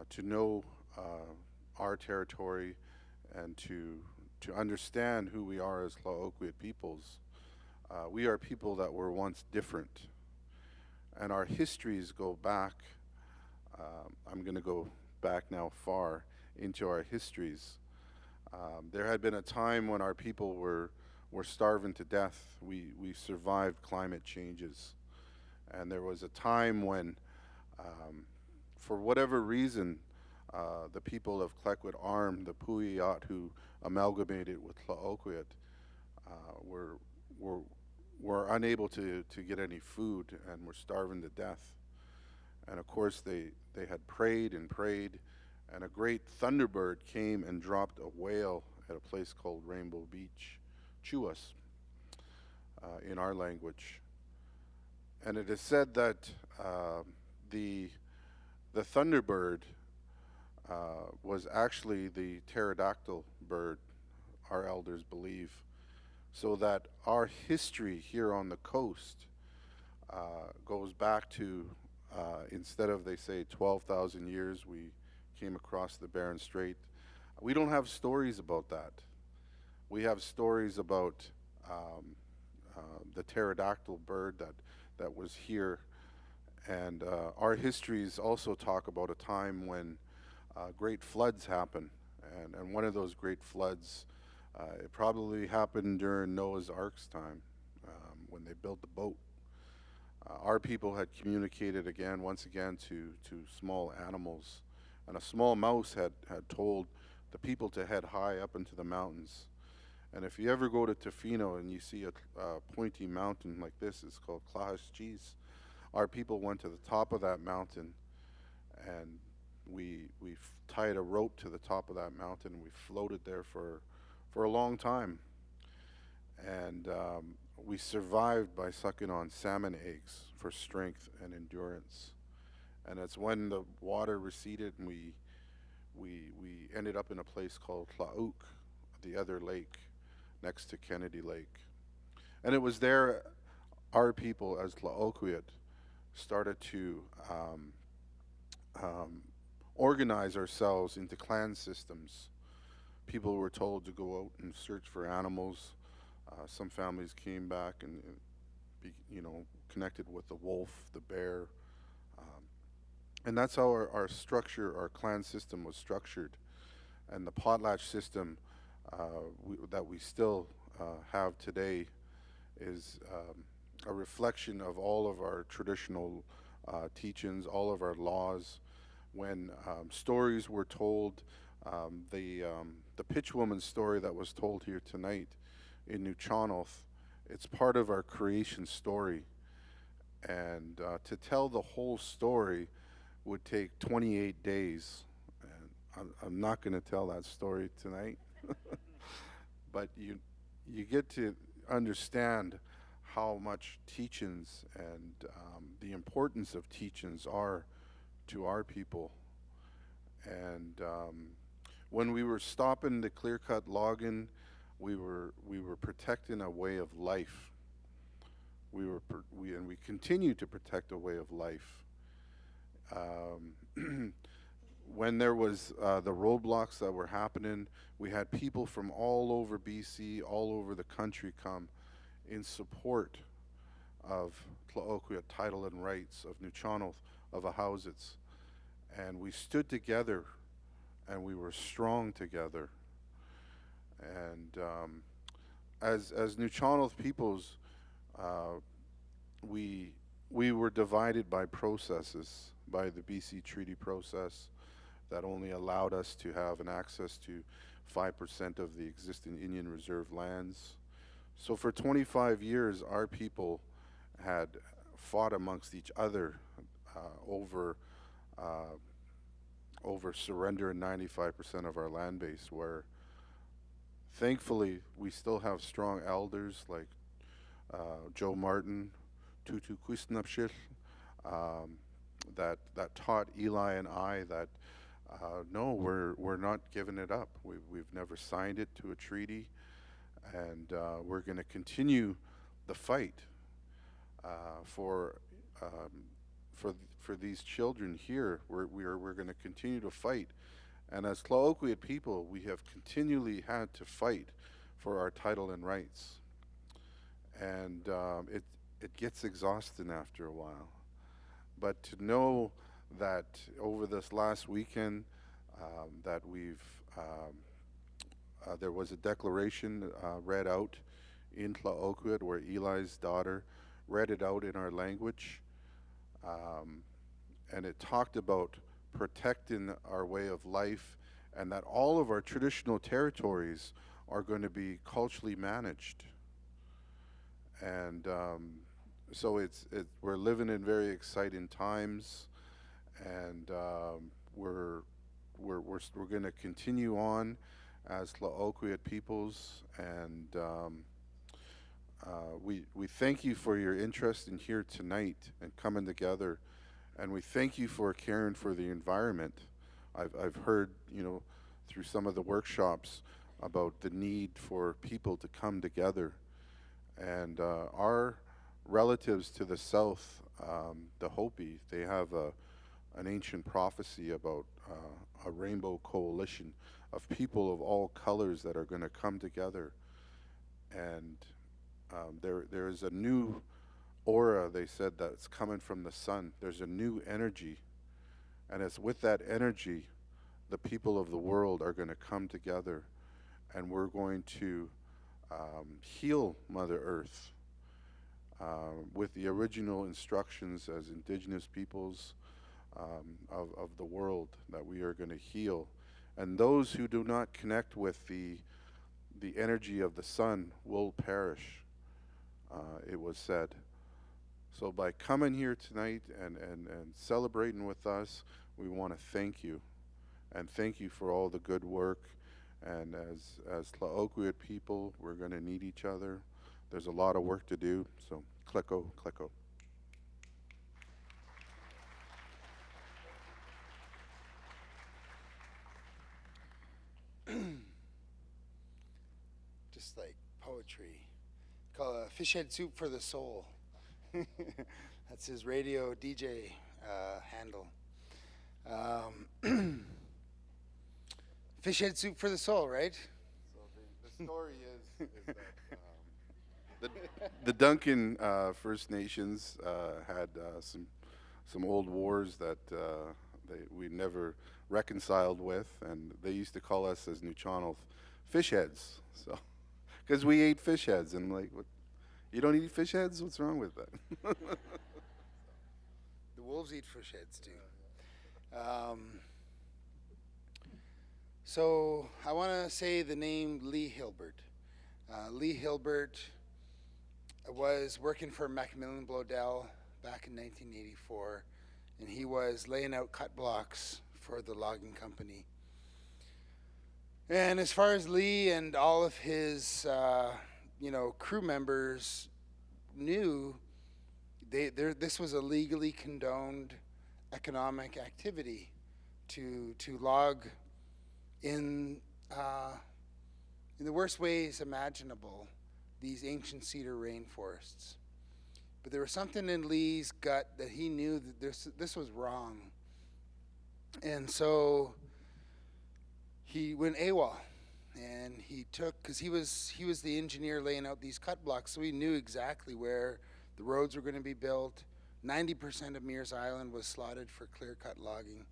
to know our territory and to understand who we are as Tla-o-qui-aht peoples. We are people that were once different, and our histories go back. I'm going to go back now far into our histories. There had been a time when our people were starving to death. We survived climate changes, and there was a time when, for whatever reason, the people of Tla-o-qui-aht Arm, the Pu-i-aht who amalgamated with Tla-o-qui-aht, were unable to get any food and were starving to death. And of course they had prayed and prayed, and a great thunderbird came and dropped a whale at a place called Rainbow Beach, Chuas, in our language. And it is said that the thunderbird was actually the pterodactyl bird, our elders believe, so that our history here on the coast goes back to, instead of, they say, 12,000 years, we came across the Bering Strait. We don't have stories about that. We have stories about the pterodactyl bird that was here. And our histories also talk about a time when great floods happen. And one of those great floods, it probably happened during Noah's Ark's time, when they built the boat. Our people had communicated once again to small animals, and a small mouse had told the people to head high up into the mountains. And if you ever go to Tofino and you see a pointy mountain like this, it's called Tla-o-qui-aht. Our people went to the top of that mountain, and we tied a rope to the top of that mountain, and we floated there for a long time. And we survived by sucking on salmon eggs for strength and endurance. And it's when the water receded and we ended up in a place called Tla-o-qui-aht, the other lake next to Kennedy Lake. And it was there our people as Tla-o-qui-aht started to organize ourselves into clan systems. People were told to go out and search for animals. Some families came back and connected with the wolf, the bear, and that's how our structure, our clan system was structured. And the potlatch system that we still have today is a reflection of all of our traditional teachings, all of our laws. When stories were told, the pitch woman story that was told here tonight in Nuu-chah-nulth, it's part of our creation story. And to tell the whole story would take 28 days. And I'm not going to tell that story tonight. But you get to understand how much teachings and the importance of teachings are to our people. And when we were stopping the clear-cut logging, we were protecting a way of life. We continue to protect a way of life. When there was the roadblocks that were happening, we had people from all over BC, all over the country come in support of Tla-o-qui-aht title and rights, of Nuu-chah-nulth, of Ahousa's. And we stood together and we were strong together. And as Nuu-chah-nulth Peoples, we were divided by processes, by the BC Treaty process that only allowed us to have an access to 5% of the existing Indian Reserve lands. So for 25 years, our people had fought amongst each other over surrendering 95% of our land base, where thankfully we still have strong elders like Joe Martin, Tutu Quisnapshil, that taught Eli and I that no, we're not giving it up. We've never signed it to a treaty, and we're going to continue the fight for these children here. We're going to continue to fight, and as Tla-o-qui-aht people, we have continually had to fight for our title and rights, and it gets exhausting after a while. But to know that over this last weekend that there was a declaration read out in Tla-o-qui-aht where Eli's daughter read it out in our language, and it talked about protecting our way of life, and that all of our traditional territories are going to be culturally managed. And so we're living in very exciting times, and we're going to continue on as Tla-o-qui-aht Peoples, and we thank you for your interest in here tonight and coming together, and we thank you for caring for the environment. I've heard, through some of the workshops about the need for people to come together, and our relatives to the south, the Hopi, they have an ancient prophecy about a rainbow coalition of people of all colors that are going to come together. And there is a new aura, they said, that's coming from the sun. There's a new energy. And it's with that energy, the people of the world are going to come together, and we're going to heal Mother Earth with the original instructions as indigenous peoples of the world, that we are going to heal. And those who do not connect with the energy of the sun will perish, it was said. So by coming here tonight and celebrating with us, we want to thank you, and thank you for all the good work. And as Tla-o-qui-aht people, we're going to need each other. There's a lot of work to do, so kliko, kliko. Just like poetry. Called Fish Head Soup for the Soul. That's his radio DJ handle. Fish head soup for the soul, right? So the story is that the Duncan First Nations had some old wars that we never reconciled with, and they used to call us as Nuu-chah-nulth fish heads. So, because we ate fish heads, and like, what? You don't eat fish heads? What's wrong with that? The wolves eat fish heads too. So I want to say the name Lee Hilbert. Lee Hilbert was working for Macmillan Blodell back in 1984, and he was laying out cut blocks for the logging company. And as far as Lee and all of his, crew members knew, this was a legally condoned economic activity to log in the worst ways imaginable these ancient cedar rainforests. But there was something in Lee's gut that he knew that this was wrong. And so he went AWOL, and he took, because he was the engineer laying out these cut blocks, so he knew exactly where the roads were going to be built. 90% of Meares Island was slotted for clear-cut logging,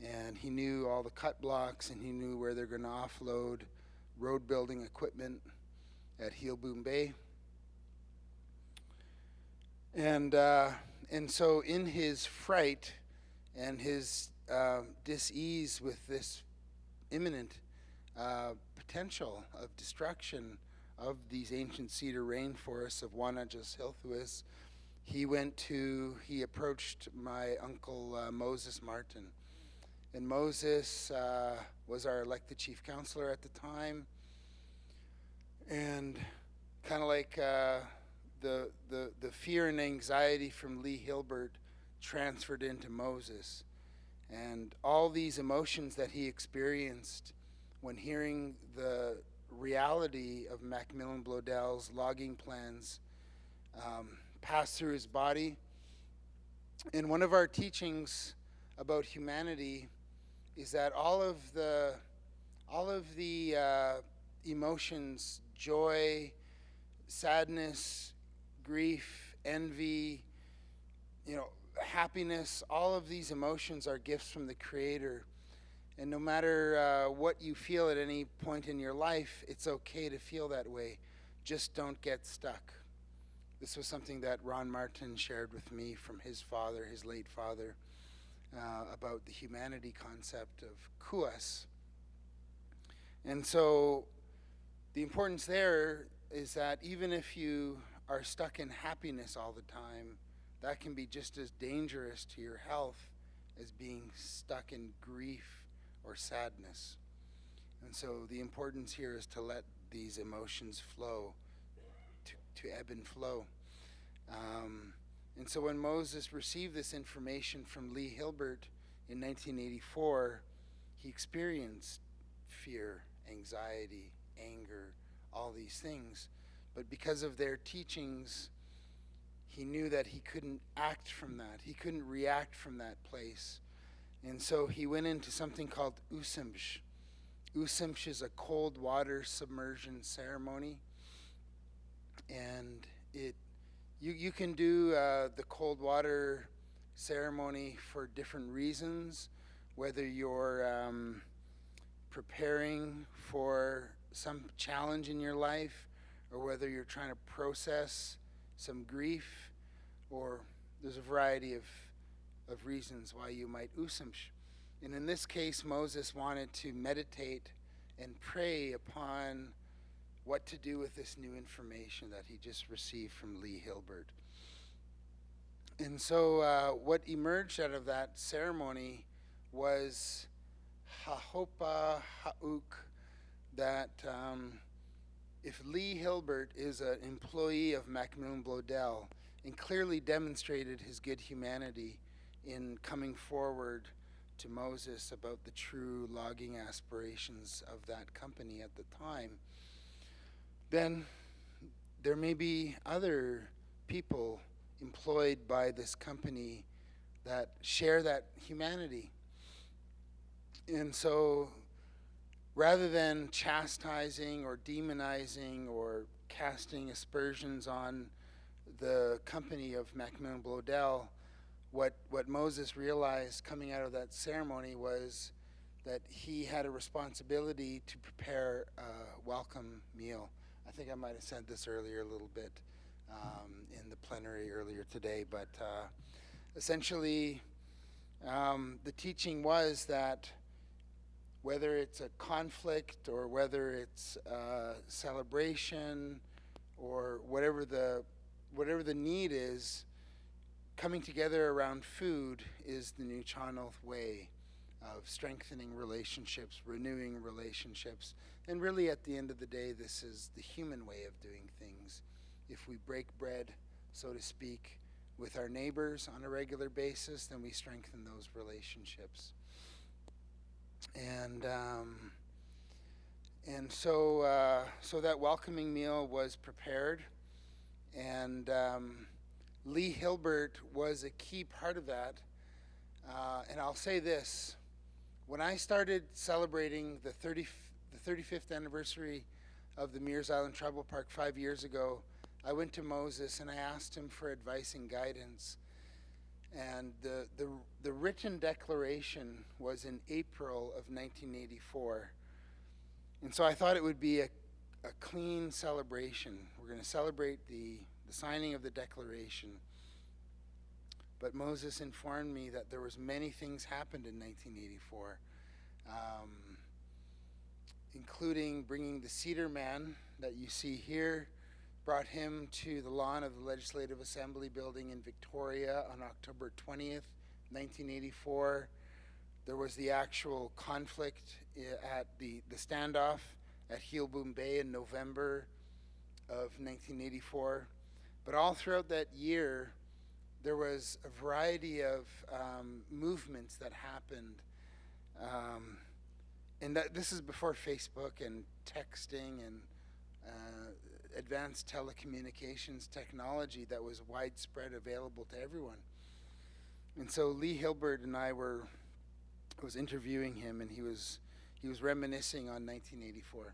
and he knew all the cut blocks, and he knew where they're going to offload road building equipment at Heelboom Bay. And so in his fright and his dis-ease with this imminent potential of destruction of these ancient cedar rainforests of Wanachus-Hilth-hoo-is, he approached my uncle Moses Martin. And Moses was our elected chief counselor at the time. And kind of like the fear and anxiety from Lee Hilbert transferred into Moses. And all these emotions that he experienced when hearing the reality of Macmillan Blodell's logging plans passed through his body. And one of our teachings about humanity is that all of the emotions, joy, sadness, grief, envy, happiness, all of these emotions are gifts from the Creator. And no matter what you feel at any point in your life, it's okay to feel that way. Just don't get stuck. This was something that Ron Martin shared with me from his father, his late father, about the humanity concept of kuas. And so the importance there is that even if you are stuck in happiness all the time, that can be just as dangerous to your health as being stuck in grief or sadness. And so the importance here is to let these emotions flow, to ebb and flow. And so when Moses received this information from Lee Hilbert in 1984, he experienced fear, anxiety, anger, all these things. But because of their teachings, he knew that he couldn't act from that. He couldn't react from that place. And so he went into something called usimsh. Usimsh is a cold water submersion ceremony. And you can do the cold water ceremony for different reasons, whether you're preparing for some challenge in your life, or whether you're trying to process some grief, or there's a variety of reasons why you might usimsh. And in this case, Moses wanted to meditate and pray upon what to do with this new information that he just received from Lee Hilbert. And so what emerged out of that ceremony was hahopa ha'uk, that if Lee Hilbert is an employee of Macmillan Blodell and clearly demonstrated his good humanity in coming forward to Moses about the true logging aspirations of that company at the time, then there may be other people employed by this company that share that humanity. And so rather than chastising or demonizing or casting aspersions on the company of Macmillan Blodell, what Moses realized coming out of that ceremony was that he had a responsibility to prepare a welcome meal. I think I might have said this earlier a little bit in the plenary earlier today, but essentially the teaching was that whether it's a conflict or whether it's a celebration or whatever the need is, coming together around food is the Nuu-chah-nulth way of strengthening relationships, renewing relationships, and really at the end of the day, this is the human way of doing things. If we break bread, so to speak, with our neighbors on a regular basis, then we strengthen those relationships. And so that welcoming meal was prepared, and Lee Hilbert was a key part of that. And I'll say this: when I started celebrating the 35th anniversary of the Meares Island Tribal Park 5 years ago, I went to Moses and I asked him for advice and guidance. And the written declaration was in April of 1984. And so I thought it would be a clean celebration. We're going to celebrate the signing of the declaration. But Moses informed me that there was many things happened in 1984, including bringing the Cedar Man that you see here, brought him to the lawn of the Legislative Assembly building in Victoria on October 20th, 1984. There was the actual conflict at the standoff at Heelboom Bay in November of 1984. But all throughout that year, there was a variety of movements that happened. And this is before Facebook and texting and advanced telecommunications technology that was widespread, available to everyone. And so Lee Hilbert and I was interviewing him, and he was reminiscing on 1984.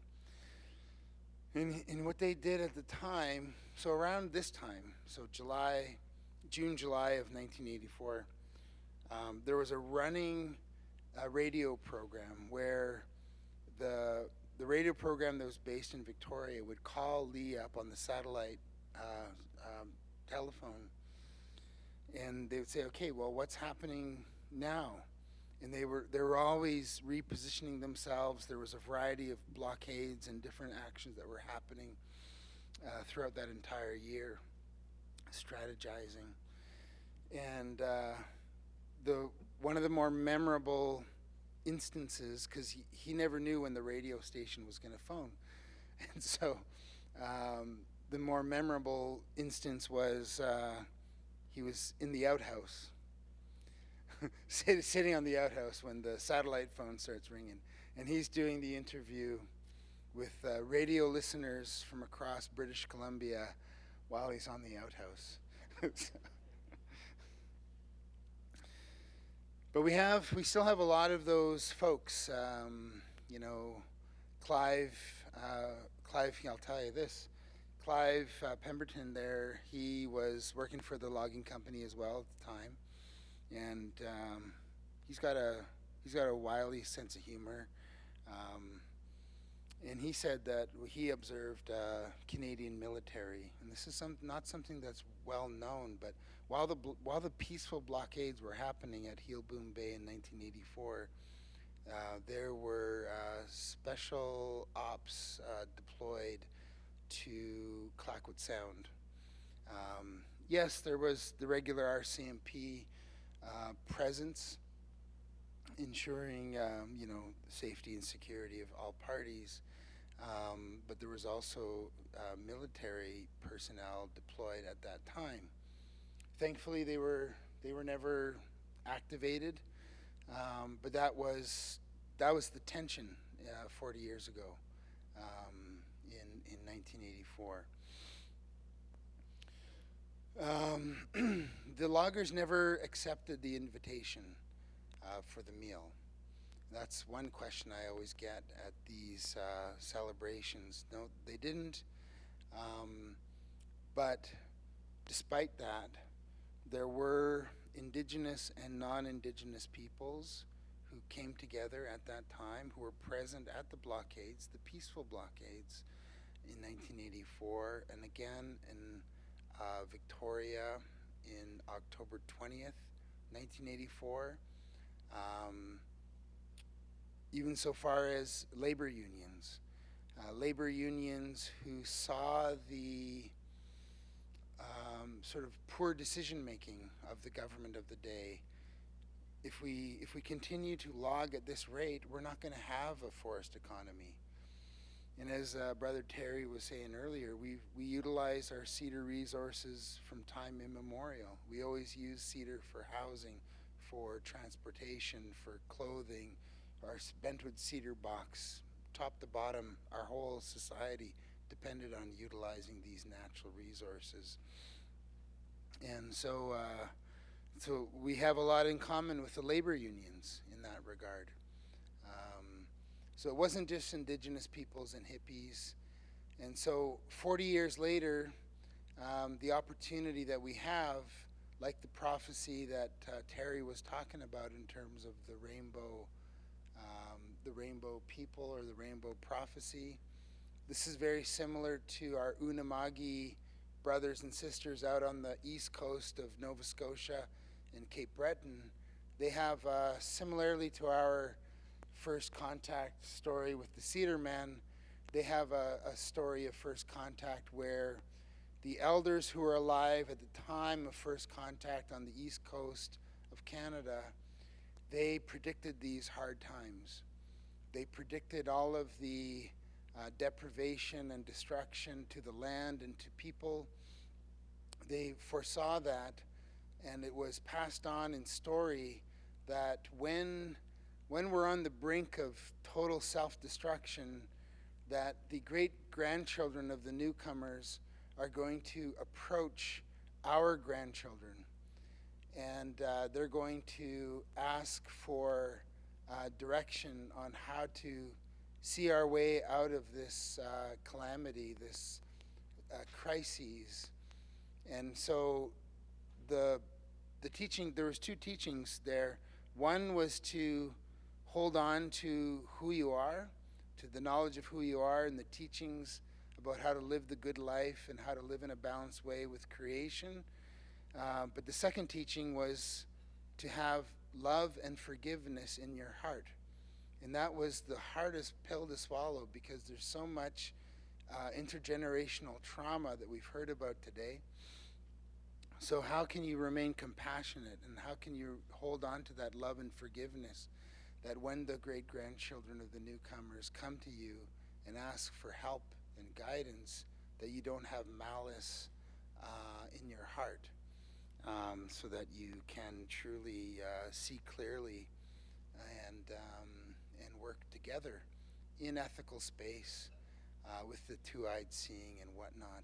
And what they did at the time, so around this time, so June, July of 1984, there was a running radio program where the radio program that was based in Victoria would call Lee up on the satellite telephone, and they would say, okay, well, what's happening now? And they were always repositioning themselves. There was a variety of blockades and different actions that were happening throughout that entire year, strategizing. And one of the more memorable instances, because he never knew when the radio station was going to phone. And so the more memorable instance was he was in the outhouse, sitting on the outhouse when the satellite phone starts ringing. And he's doing the interview with radio listeners from across British Columbia while he's on the outhouse. But we still have a lot of those folks. Clive, I'll tell you this. Clive Pemberton there, he was working for the logging company as well at the time. And he's got a wily sense of humor. And he said that he observed Canadian military, and this is not something that's well known, but while the peaceful blockades were happening at Heelboom Bay in 1984, there were special ops deployed to Clayoquot Sound. Yes, there was the regular RCMP presence, ensuring the safety and security of all parties, but there was also military personnel deployed at that time. Thankfully, they were never activated, but that was the tension 40 years ago in 1984. The loggers never accepted the invitation for the meal. That's one question I always get at these celebrations. No, they didn't. But despite that, there were indigenous and non-indigenous peoples who came together at that time, who were present at the blockades, the peaceful blockades in 1984, and again in Victoria in October 20th, 1984. Even so far as labor unions who saw the sort of poor decision making of the government of the day. If we continue to log at this rate, we're not going to have a forest economy. And as Brother Terry was saying earlier, we utilize our cedar resources from time immemorial. We always use cedar for housing, for transportation, for clothing. Our bentwood cedar box, top to bottom, our whole society depended on utilizing these natural resources. And so we have a lot in common with the labor unions in that regard. So it wasn't just indigenous peoples and hippies. And so 40 years later, the opportunity that we have, like the prophecy that Terry was talking about in terms of the rainbow people or the rainbow prophecy, this is very similar to our Unamagi brothers and sisters out on the east coast of Nova Scotia and Cape Breton. They have, similarly to our first contact story with the Cedar Man, they have a story of first contact where the elders who were alive at the time of first contact on the east coast of Canada, they predicted these hard times. They predicted all of the deprivation and destruction to the land and to people. They foresaw that, and it was passed on in story that when we're on the brink of total self-destruction, that the great-grandchildren of the newcomers are going to approach our grandchildren, and they're going to ask for direction on how to see our way out of this calamity, this crises. And so the teaching, there was two teachings there. One was to hold on to who you are, to the knowledge of who you are and the teachings about how to live the good life and how to live in a balanced way with creation. But the second teaching was to have love and forgiveness in your heart. And that was the hardest pill to swallow, because there's so much intergenerational trauma that we've heard about today. So how can you remain compassionate, and how can you hold on to that love and forgiveness, that when the great-grandchildren of the newcomers come to you and ask for help and guidance, that you don't have malice in your heart, so that you can truly see clearly and work together in ethical space with the two-eyed seeing and whatnot.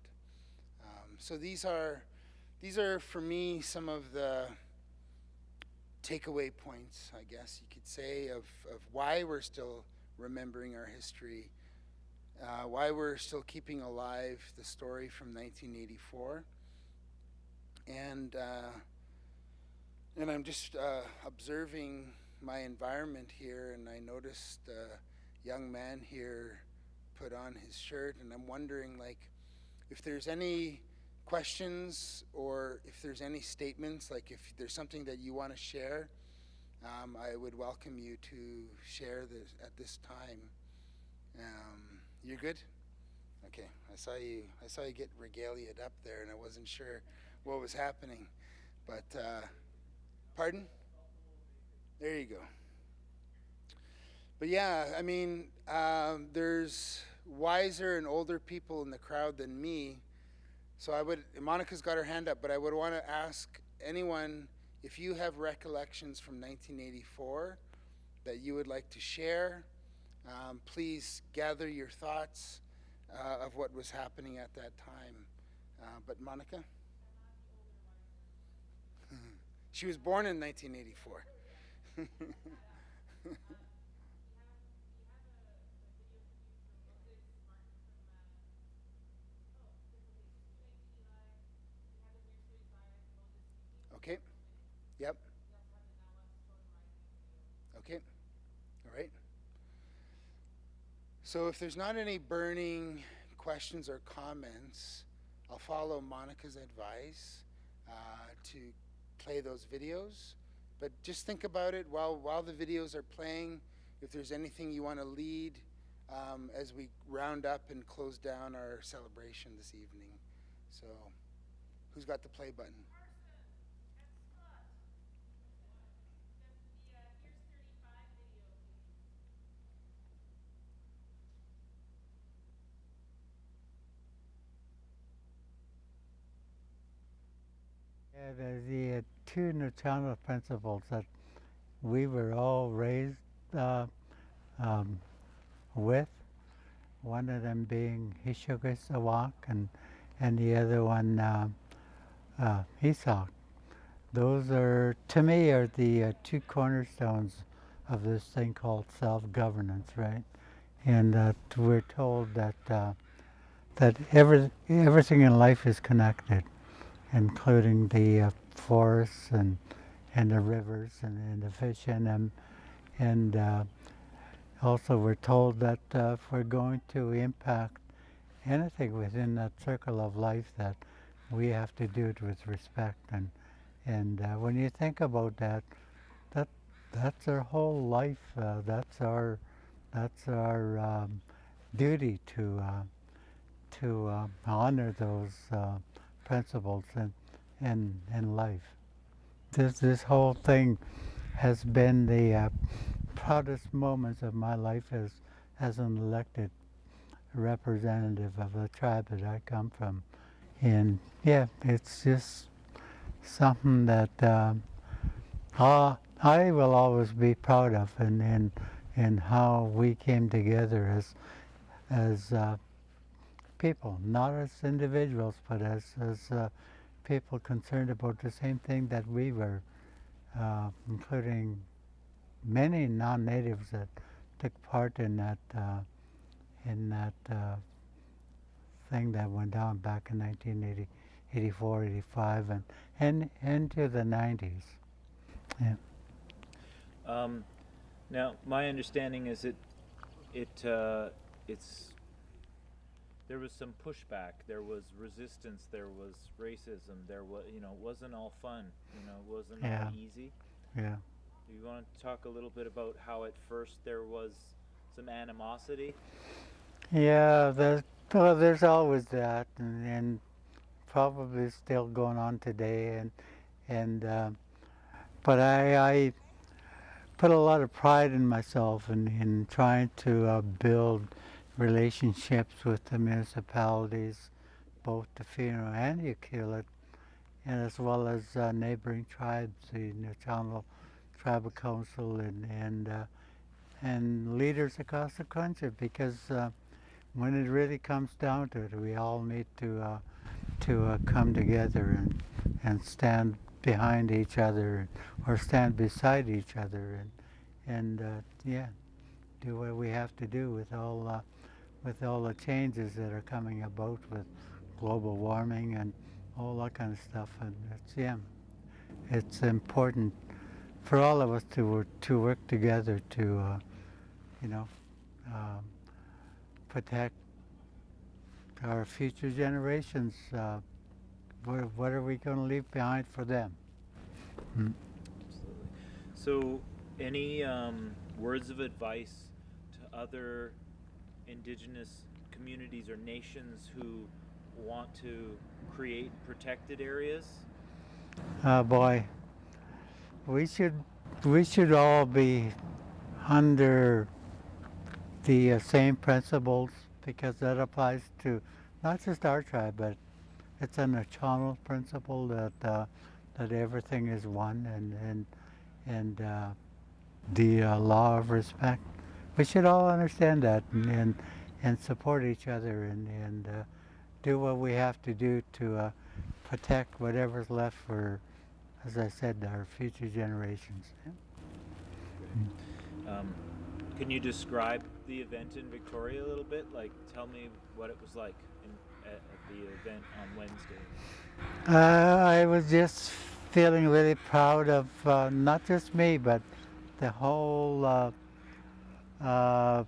So these are for me some of the takeaway points, I guess you could say, of why we're still remembering our history, why we're still keeping alive the story from 1984. And I'm just observing my environment here, and I noticed a young man here put on his shirt, and I'm wondering, like, if there's any questions or if there's any statements, like if there's something that you want to share, I would welcome you to share this at this time. You're good? Okay, I saw you get regaliaed up there, and I wasn't sure what was happening, but pardon? There you go. But yeah, I mean, there's wiser and older people in the crowd than me. So Monica's got her hand up, but I would want to ask anyone, if you have recollections from 1984 that you would like to share, please gather your thoughts of what was happening at that time. But Monica? She was born in 1984. Okay. Yep. Okay. All right. So if there's not any burning questions or comments, I'll follow Monica's advice to play those videos. But just think about it while the videos are playing. If there's anything you want to lead as we round up and close down our celebration this evening. So, who's got the play button? Yeah, the two Nuu-chah-nulth principles that we were all raised with, one of them being Hishogus-awak and the other one Isak. Those are, to me, are the two cornerstones of this thing called self-governance, right? And that we're told that that everything in life is connected, including the forests and the rivers and the fish in them. And also we're told that if we're going to impact anything within that circle of life, that we have to do it with respect. And when you think about that, that's our whole life. That's our duty to honor those principles in life. This whole thing has been the proudest moments of my life as an elected representative of the tribe that I come from. And yeah, it's just something that I will always be proud of, and how we came together as people, not as individuals, but as people concerned about the same thing that we were, including many non-natives that took part in that thing that went down back in 1984, 85, and into the 90s. Yeah. Now, my understanding is there was some pushback, there was resistance, there was racism, there was, it wasn't all fun, it wasn't all easy. Yeah. Do you want to talk a little bit about how at first there was some animosity? Yeah, there's always that, and probably still going on today, but I put a lot of pride in myself in trying to build relationships with the municipalities, both the Fino and Ukilit, and as well as neighboring tribes, the Nuu-chah-nulth Tribal Council and leaders across the country, because when it really comes down to it, we all need to come together and stand behind each other, or stand beside each other, and yeah, do what we have to do with all the changes that are coming about with global warming and all that kind of stuff. And it's important for all of us to work together to protect our future generations. What are we going to leave behind for them? Absolutely. So, any words of advice to other indigenous communities or nations who want to create protected areas? Boy, we should all be under the same principles, because that applies to not just our tribe, but it's a Nuu-chah-nulth principle that everything is one, and the law of respect. We should all understand that and support each other and do what we have to do to protect whatever's left for as I said, our future generations. Can you describe the event in Victoria a little bit? Like, tell me what it was like at the event on Wednesday. I was just feeling really proud of not just me, but the whole, all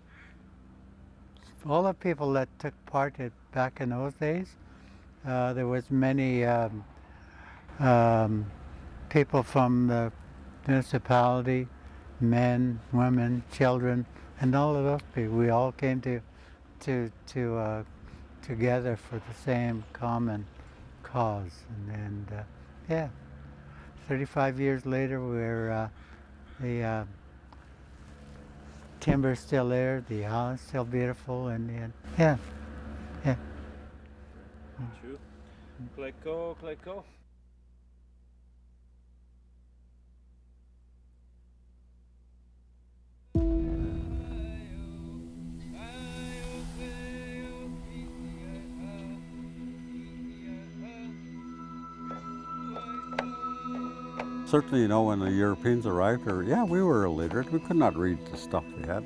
the people that took part back in those days. There was many people from the municipality, men, women, children, and all of those people. We all came together for the same common cause, and yeah, 35 years later, we're the timber's still there, the island's still beautiful, and yeah. True. Kleko. Certainly, you know, when the Europeans arrived here, yeah, we were illiterate. We could not read the stuff they had.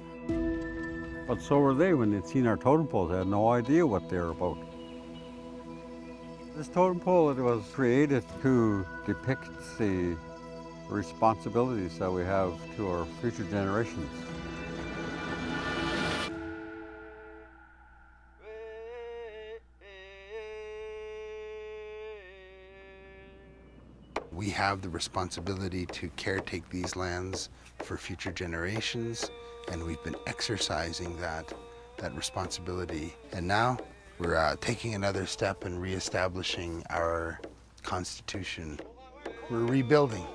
But so were they when they'd seen our totem poles. They had no idea what they were about. This totem pole, it was created to depict the responsibilities that we have to our future generations. We have the responsibility to caretake these lands for future generations, and we've been exercising that responsibility. And now we're taking another step in reestablishing our constitution. We're rebuilding.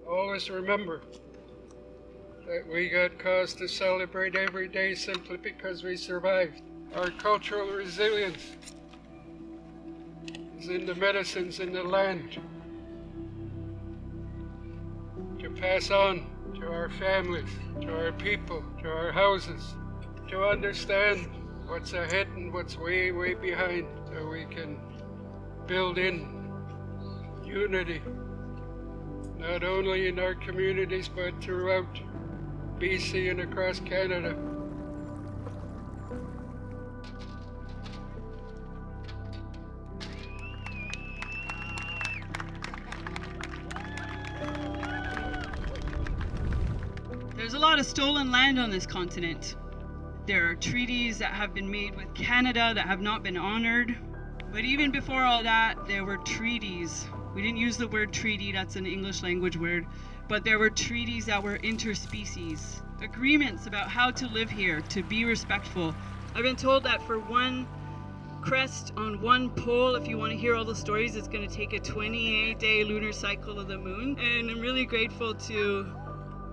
Always remember that we got cause to celebrate every day simply because we survived. Our cultural resilience is in the medicines in the land to pass on to our families, to our people, to our houses, to understand what's ahead and what's way, way behind, so we can build in unity, not only in our communities, but throughout BC and across Canada. There's a lot of stolen land on this continent. There are treaties that have been made with Canada that have not been honored. But even before all that, there were treaties. We didn't use the word treaty, that's an English language word, but there were treaties that were interspecies. Agreements about how to live here, to be respectful. I've been told that for one crest on one pole, if you want to hear all the stories, it's going to take a 28-day lunar cycle of the moon. And I'm really grateful to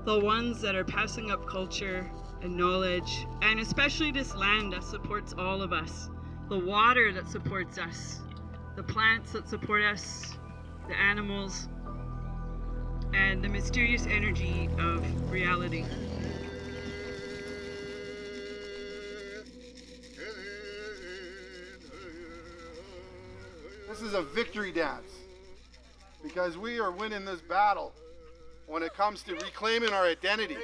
the ones that are passing up culture and knowledge, and especially this land that supports all of us, the water that supports us, the plants that support us, the animals, and the mysterious energy of reality. This is a victory dance because we are winning this battle when it comes to reclaiming our identity.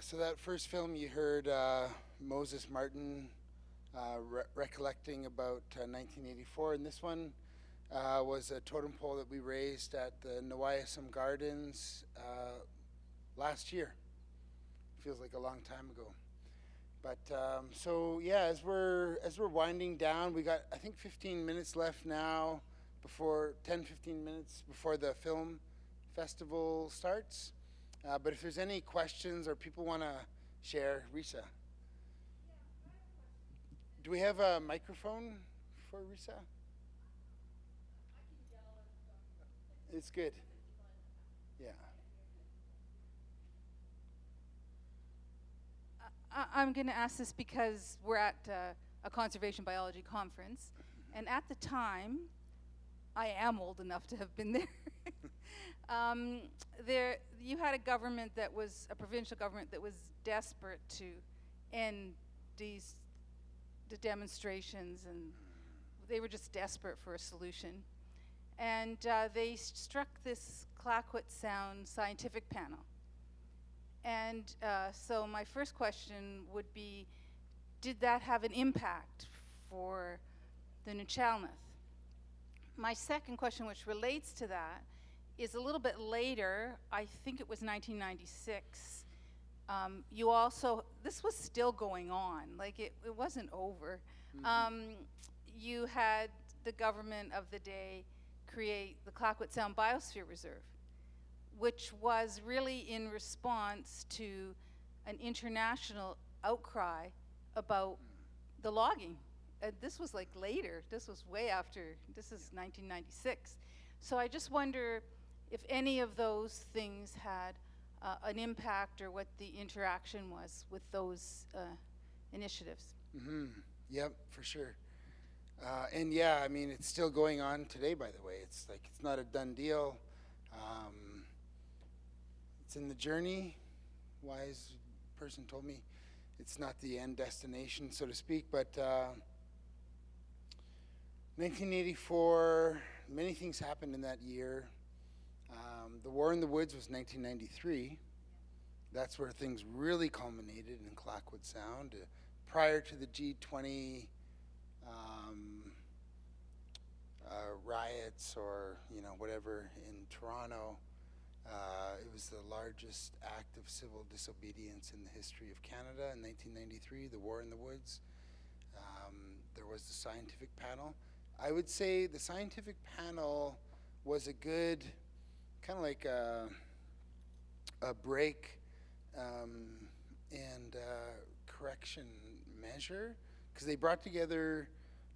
So that first film you heard Moses Martin recollecting about 1984, and this one was a totem pole that we raised at the Nuu-chah-nulth Gardens last year. Feels like a long time ago. But so yeah, as we're winding down, we got I think 15 minutes left now before 10-15 minutes before the film festival starts. But if there's any questions or people want to share, Risa. Do we have a microphone for Risa? It's good. Yeah. I'm going to ask this because we're at a conservation biology conference, and at the time, I am old enough to have been there. You had a government that was a provincial government that was desperate to end the demonstrations, and they were just desperate for a solution. And they struck this Tla-o-qui-aht Sound scientific panel. And so my first question would be, did that have an impact for the Nuu-chah-nulth? My second question, which relates to that, is a little bit later. I think it was 1996. You also, this was still going on, like it wasn't over. You had the government of the day create the Tla-o-qui-aht Sound Biosphere Reserve, which was really in response to an international outcry about the logging. This was like later, this was way after, this is 1996. So I just wonder if any of those things had an impact or what the interaction was with those initiatives. Yep, for sure. And yeah, I mean, it's still going on today, by the way. It's like, it's not a done deal. It's in the journey. Wise person told me it's not the end destination, so to speak, but 1984, many things happened in that year. The War in the Woods was 1993. That's where things really culminated in Tla-o-qui-aht Sound. Prior to the G20 riots or, whatever in Toronto, it was the largest act of civil disobedience in the history of Canada in 1993, the War in the Woods. There was the scientific panel. I would say the scientific panel was a good, kind of like a break and correction measure, because they brought together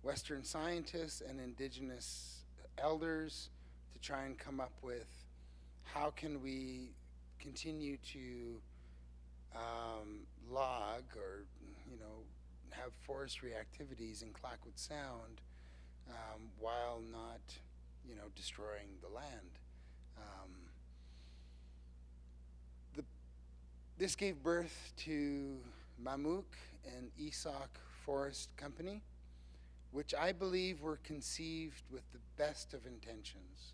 Western scientists and Indigenous elders to try and come up with how can we continue to log or, have forestry activities in Tla-o-qui-aht Sound while not, destroying the land. This gave birth to Mamuk and Esoc Forest Company, which I believe were conceived with the best of intentions.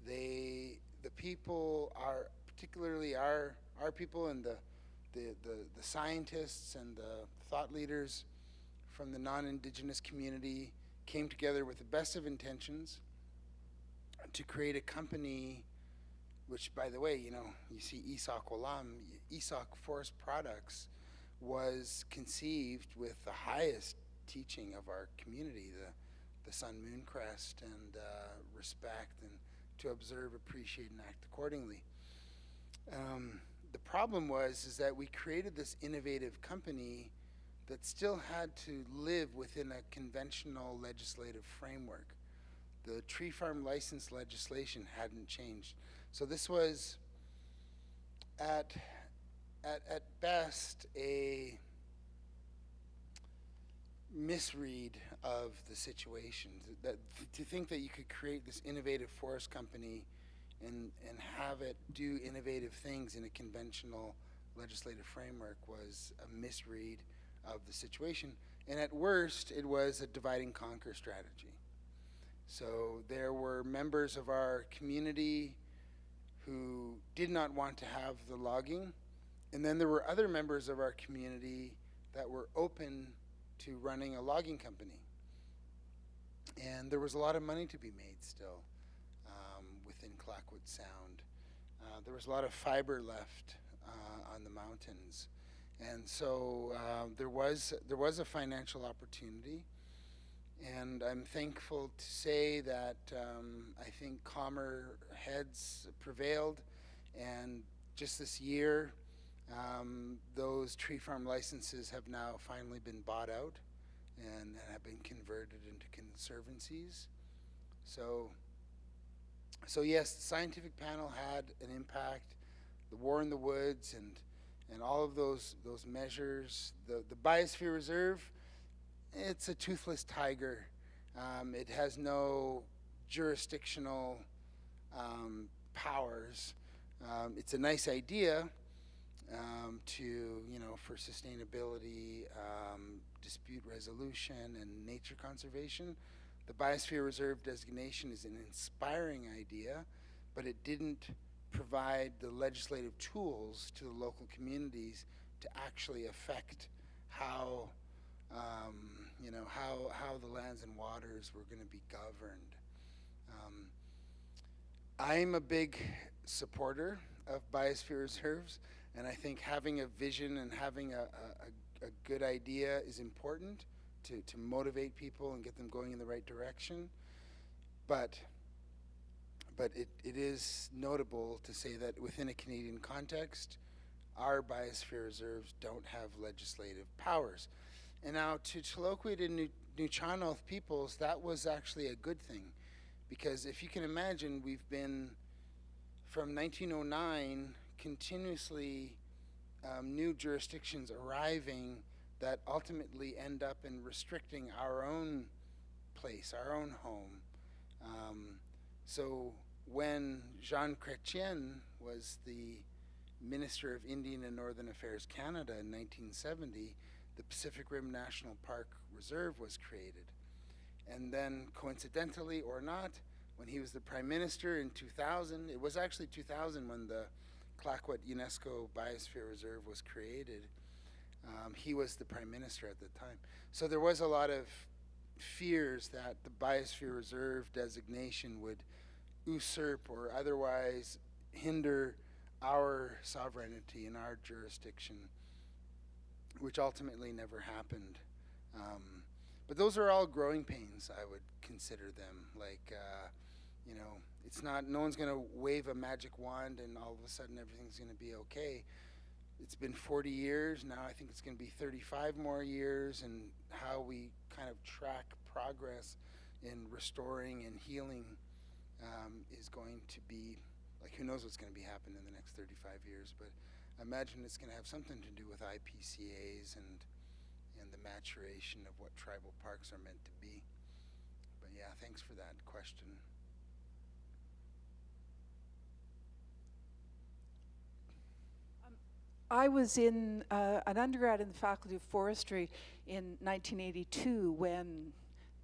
The people are, particularly our people and the scientists and the thought leaders from the non-Indigenous community came together with the best of intentions to create a company, which, by the way, you see Esoc Olam, Esoc Forest Products was conceived with the highest teaching of our community, the sun moon crest and respect, and to observe, appreciate, and act accordingly. The problem is that we created this innovative company that still had to live within a conventional legislative framework. The tree farm license legislation hadn't changed. So this was, at best, a misread of the situation. That to think that you could create this innovative forest company and have it do innovative things in a conventional legislative framework was a misread of the situation. And at worst, it was a divide and conquer strategy. So there were members of our community who did not want to have the logging, And then there were other members of our community that were open to running a logging company. And there was a lot of money to be made still within Clayoquot Sound. There was a lot of fiber left on the mountains. And so there was a financial opportunity. And I'm thankful to say that I think calmer heads prevailed. And just this year, those tree farm licenses have now finally been bought out and have been converted into conservancies. So yes, the scientific panel had an impact. The War in the Woods and all of those measures. The Biosphere Reserve, it's a toothless tiger. It has no jurisdictional powers. It's a nice idea for sustainability, dispute resolution, and nature conservation. The Biosphere Reserve designation is an inspiring idea, but it didn't provide the legislative tools to the local communities to actually affect how the lands and waters were going to be governed. I'm a big supporter of biosphere reserves, and I think having a vision and having a good idea is important to motivate people and get them going in the right direction. But it is notable to say that within a Canadian context, our biosphere reserves don't have legislative powers. And now to Tla-o-qui-aht and Nuu-chah-nulth Peoples, that was actually a good thing, because if you can imagine, we've been from 1909 continuously new jurisdictions arriving that ultimately end up in restricting our own place, our own home. So when Jean Chrétien was the Minister of Indian and Northern Affairs Canada in 1970, the Pacific Rim National Park Reserve was created. And then coincidentally or not, when he was the Prime Minister in 2000, it was actually 2000 when the Clayoquot UNESCO Biosphere Reserve was created. He was the Prime Minister at the time. So there was a lot of fears that the Biosphere Reserve designation would usurp or otherwise hinder our sovereignty in our jurisdiction, which ultimately never happened. But those are all growing pains, I would consider them. Like, it's not, no one's going to wave a magic wand and all of a sudden everything's going to be okay. It's been 40 years, now I think it's going to be 35 more years, and how we kind of track progress in restoring and healing is going to be, like, who knows what's going to be happening in the next 35 years, but I imagine it's going to have something to do with IPCAs and the maturation of what tribal parks are meant to be. But yeah, thanks for that question. I was in an undergrad in the Faculty of Forestry in 1982 when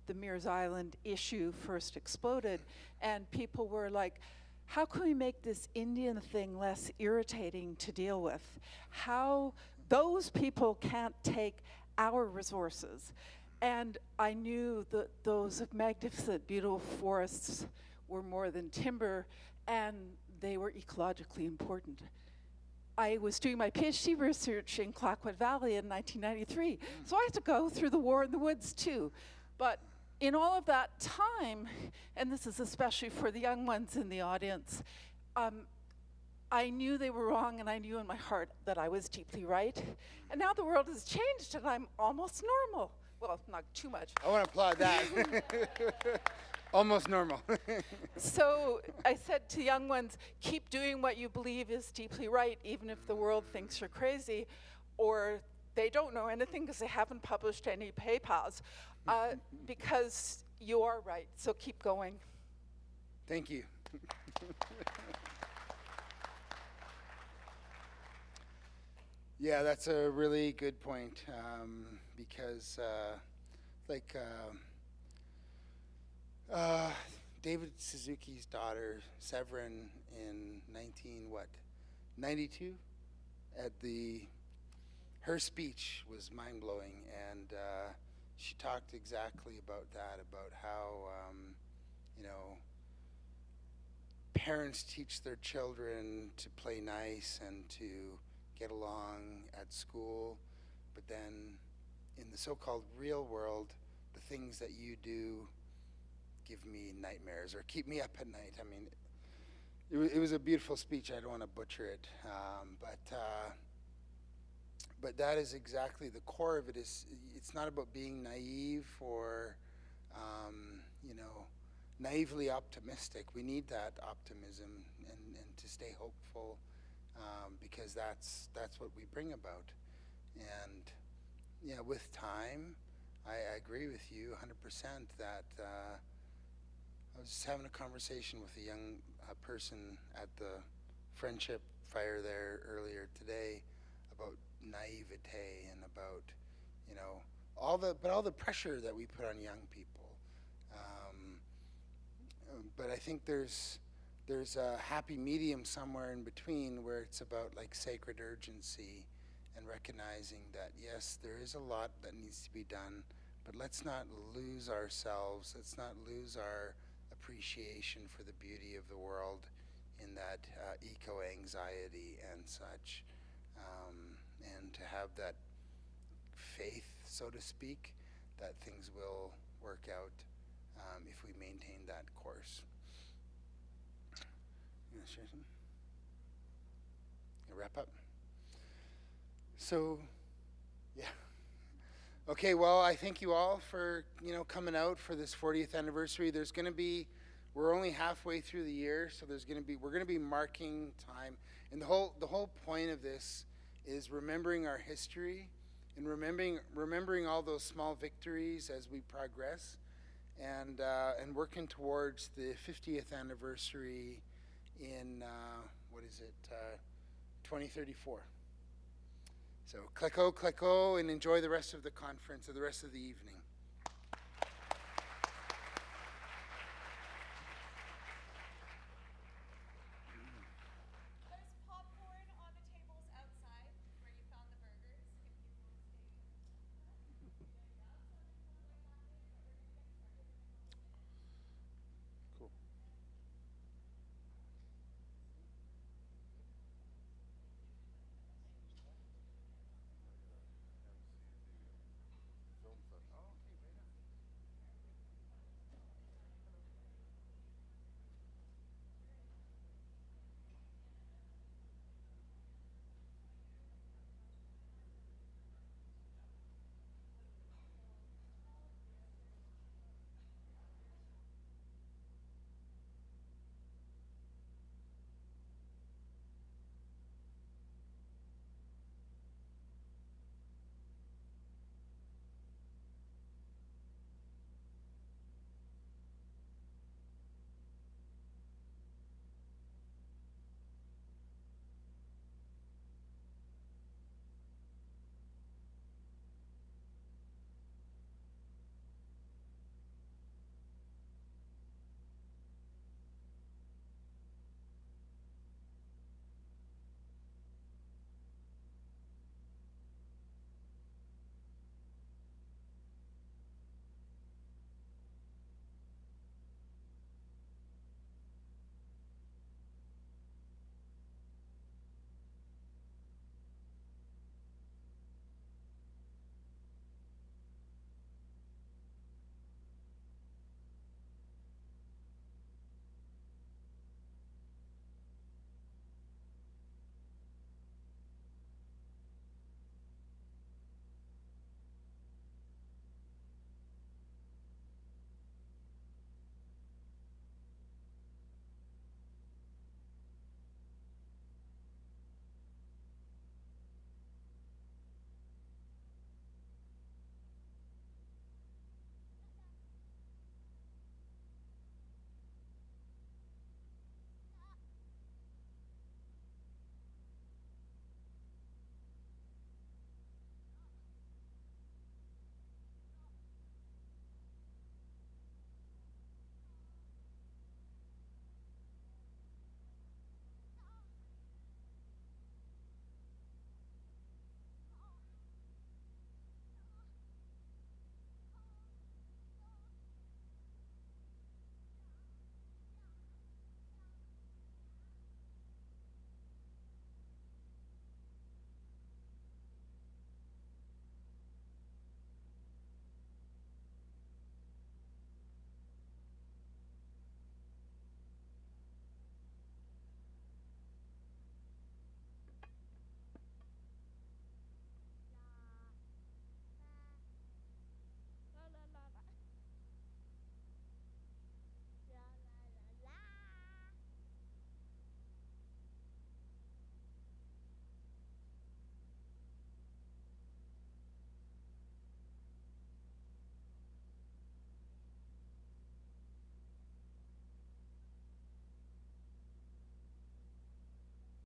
the Meares Island issue first exploded, and people were like, how can we make this Indian thing less irritating to deal with? How those people can't take our resources. And I knew that those magnificent, beautiful forests were more than timber, and they were ecologically important. I was doing my PhD research in Clayoquot Valley in 1993, so I had to go through the War in the Woods too. But in all of that time, and this is especially for the young ones in the audience, I knew they were wrong, and I knew in my heart that I was deeply right. And now the world has changed, and I'm almost normal. Well, not too much. I want to applaud that. Almost normal. So I said to young ones, keep doing what you believe is deeply right, even if the world thinks you're crazy, or they don't know anything because they haven't published any papers, because you are right. So keep going. Thank you. Yeah, that's a really good point, because David Suzuki's daughter, Severin, in 92, her speech was mind-blowing, and she talked exactly about that, about how parents teach their children to play nice and to get along at school, but then in the so-called real world, the things that you do give me nightmares or keep me up at night. I mean, it was a beautiful speech. I don't want to butcher it, but that is exactly the core of it. It's not about being naive or naively optimistic. We need that optimism and to stay hopeful, because that's what we bring about. And yeah, with time, I agree with you 100% that I was just having a conversation with a young person at the friendship fire there earlier today about naivete and about all the pressure that we put on young people. But I think there's a happy medium somewhere in between where it's about like sacred urgency and recognizing that yes, there is a lot that needs to be done, but let's not lose ourselves. Let's not lose our appreciation for the beauty of the world in that eco-anxiety and such, and to have that faith, so to speak, that things will work out if we maintain that course. You want to share something? Wrap up? So, yeah. Okay, well, I thank you all for, coming out for this 40th anniversary. There's going to be, we're only halfway through the year, so we're going to be marking time. And the whole point of this is remembering our history and remembering all those small victories as we progress, and working towards the 50th anniversary in, 2034. So, click-o, and enjoy the rest of the conference or the rest of the evening.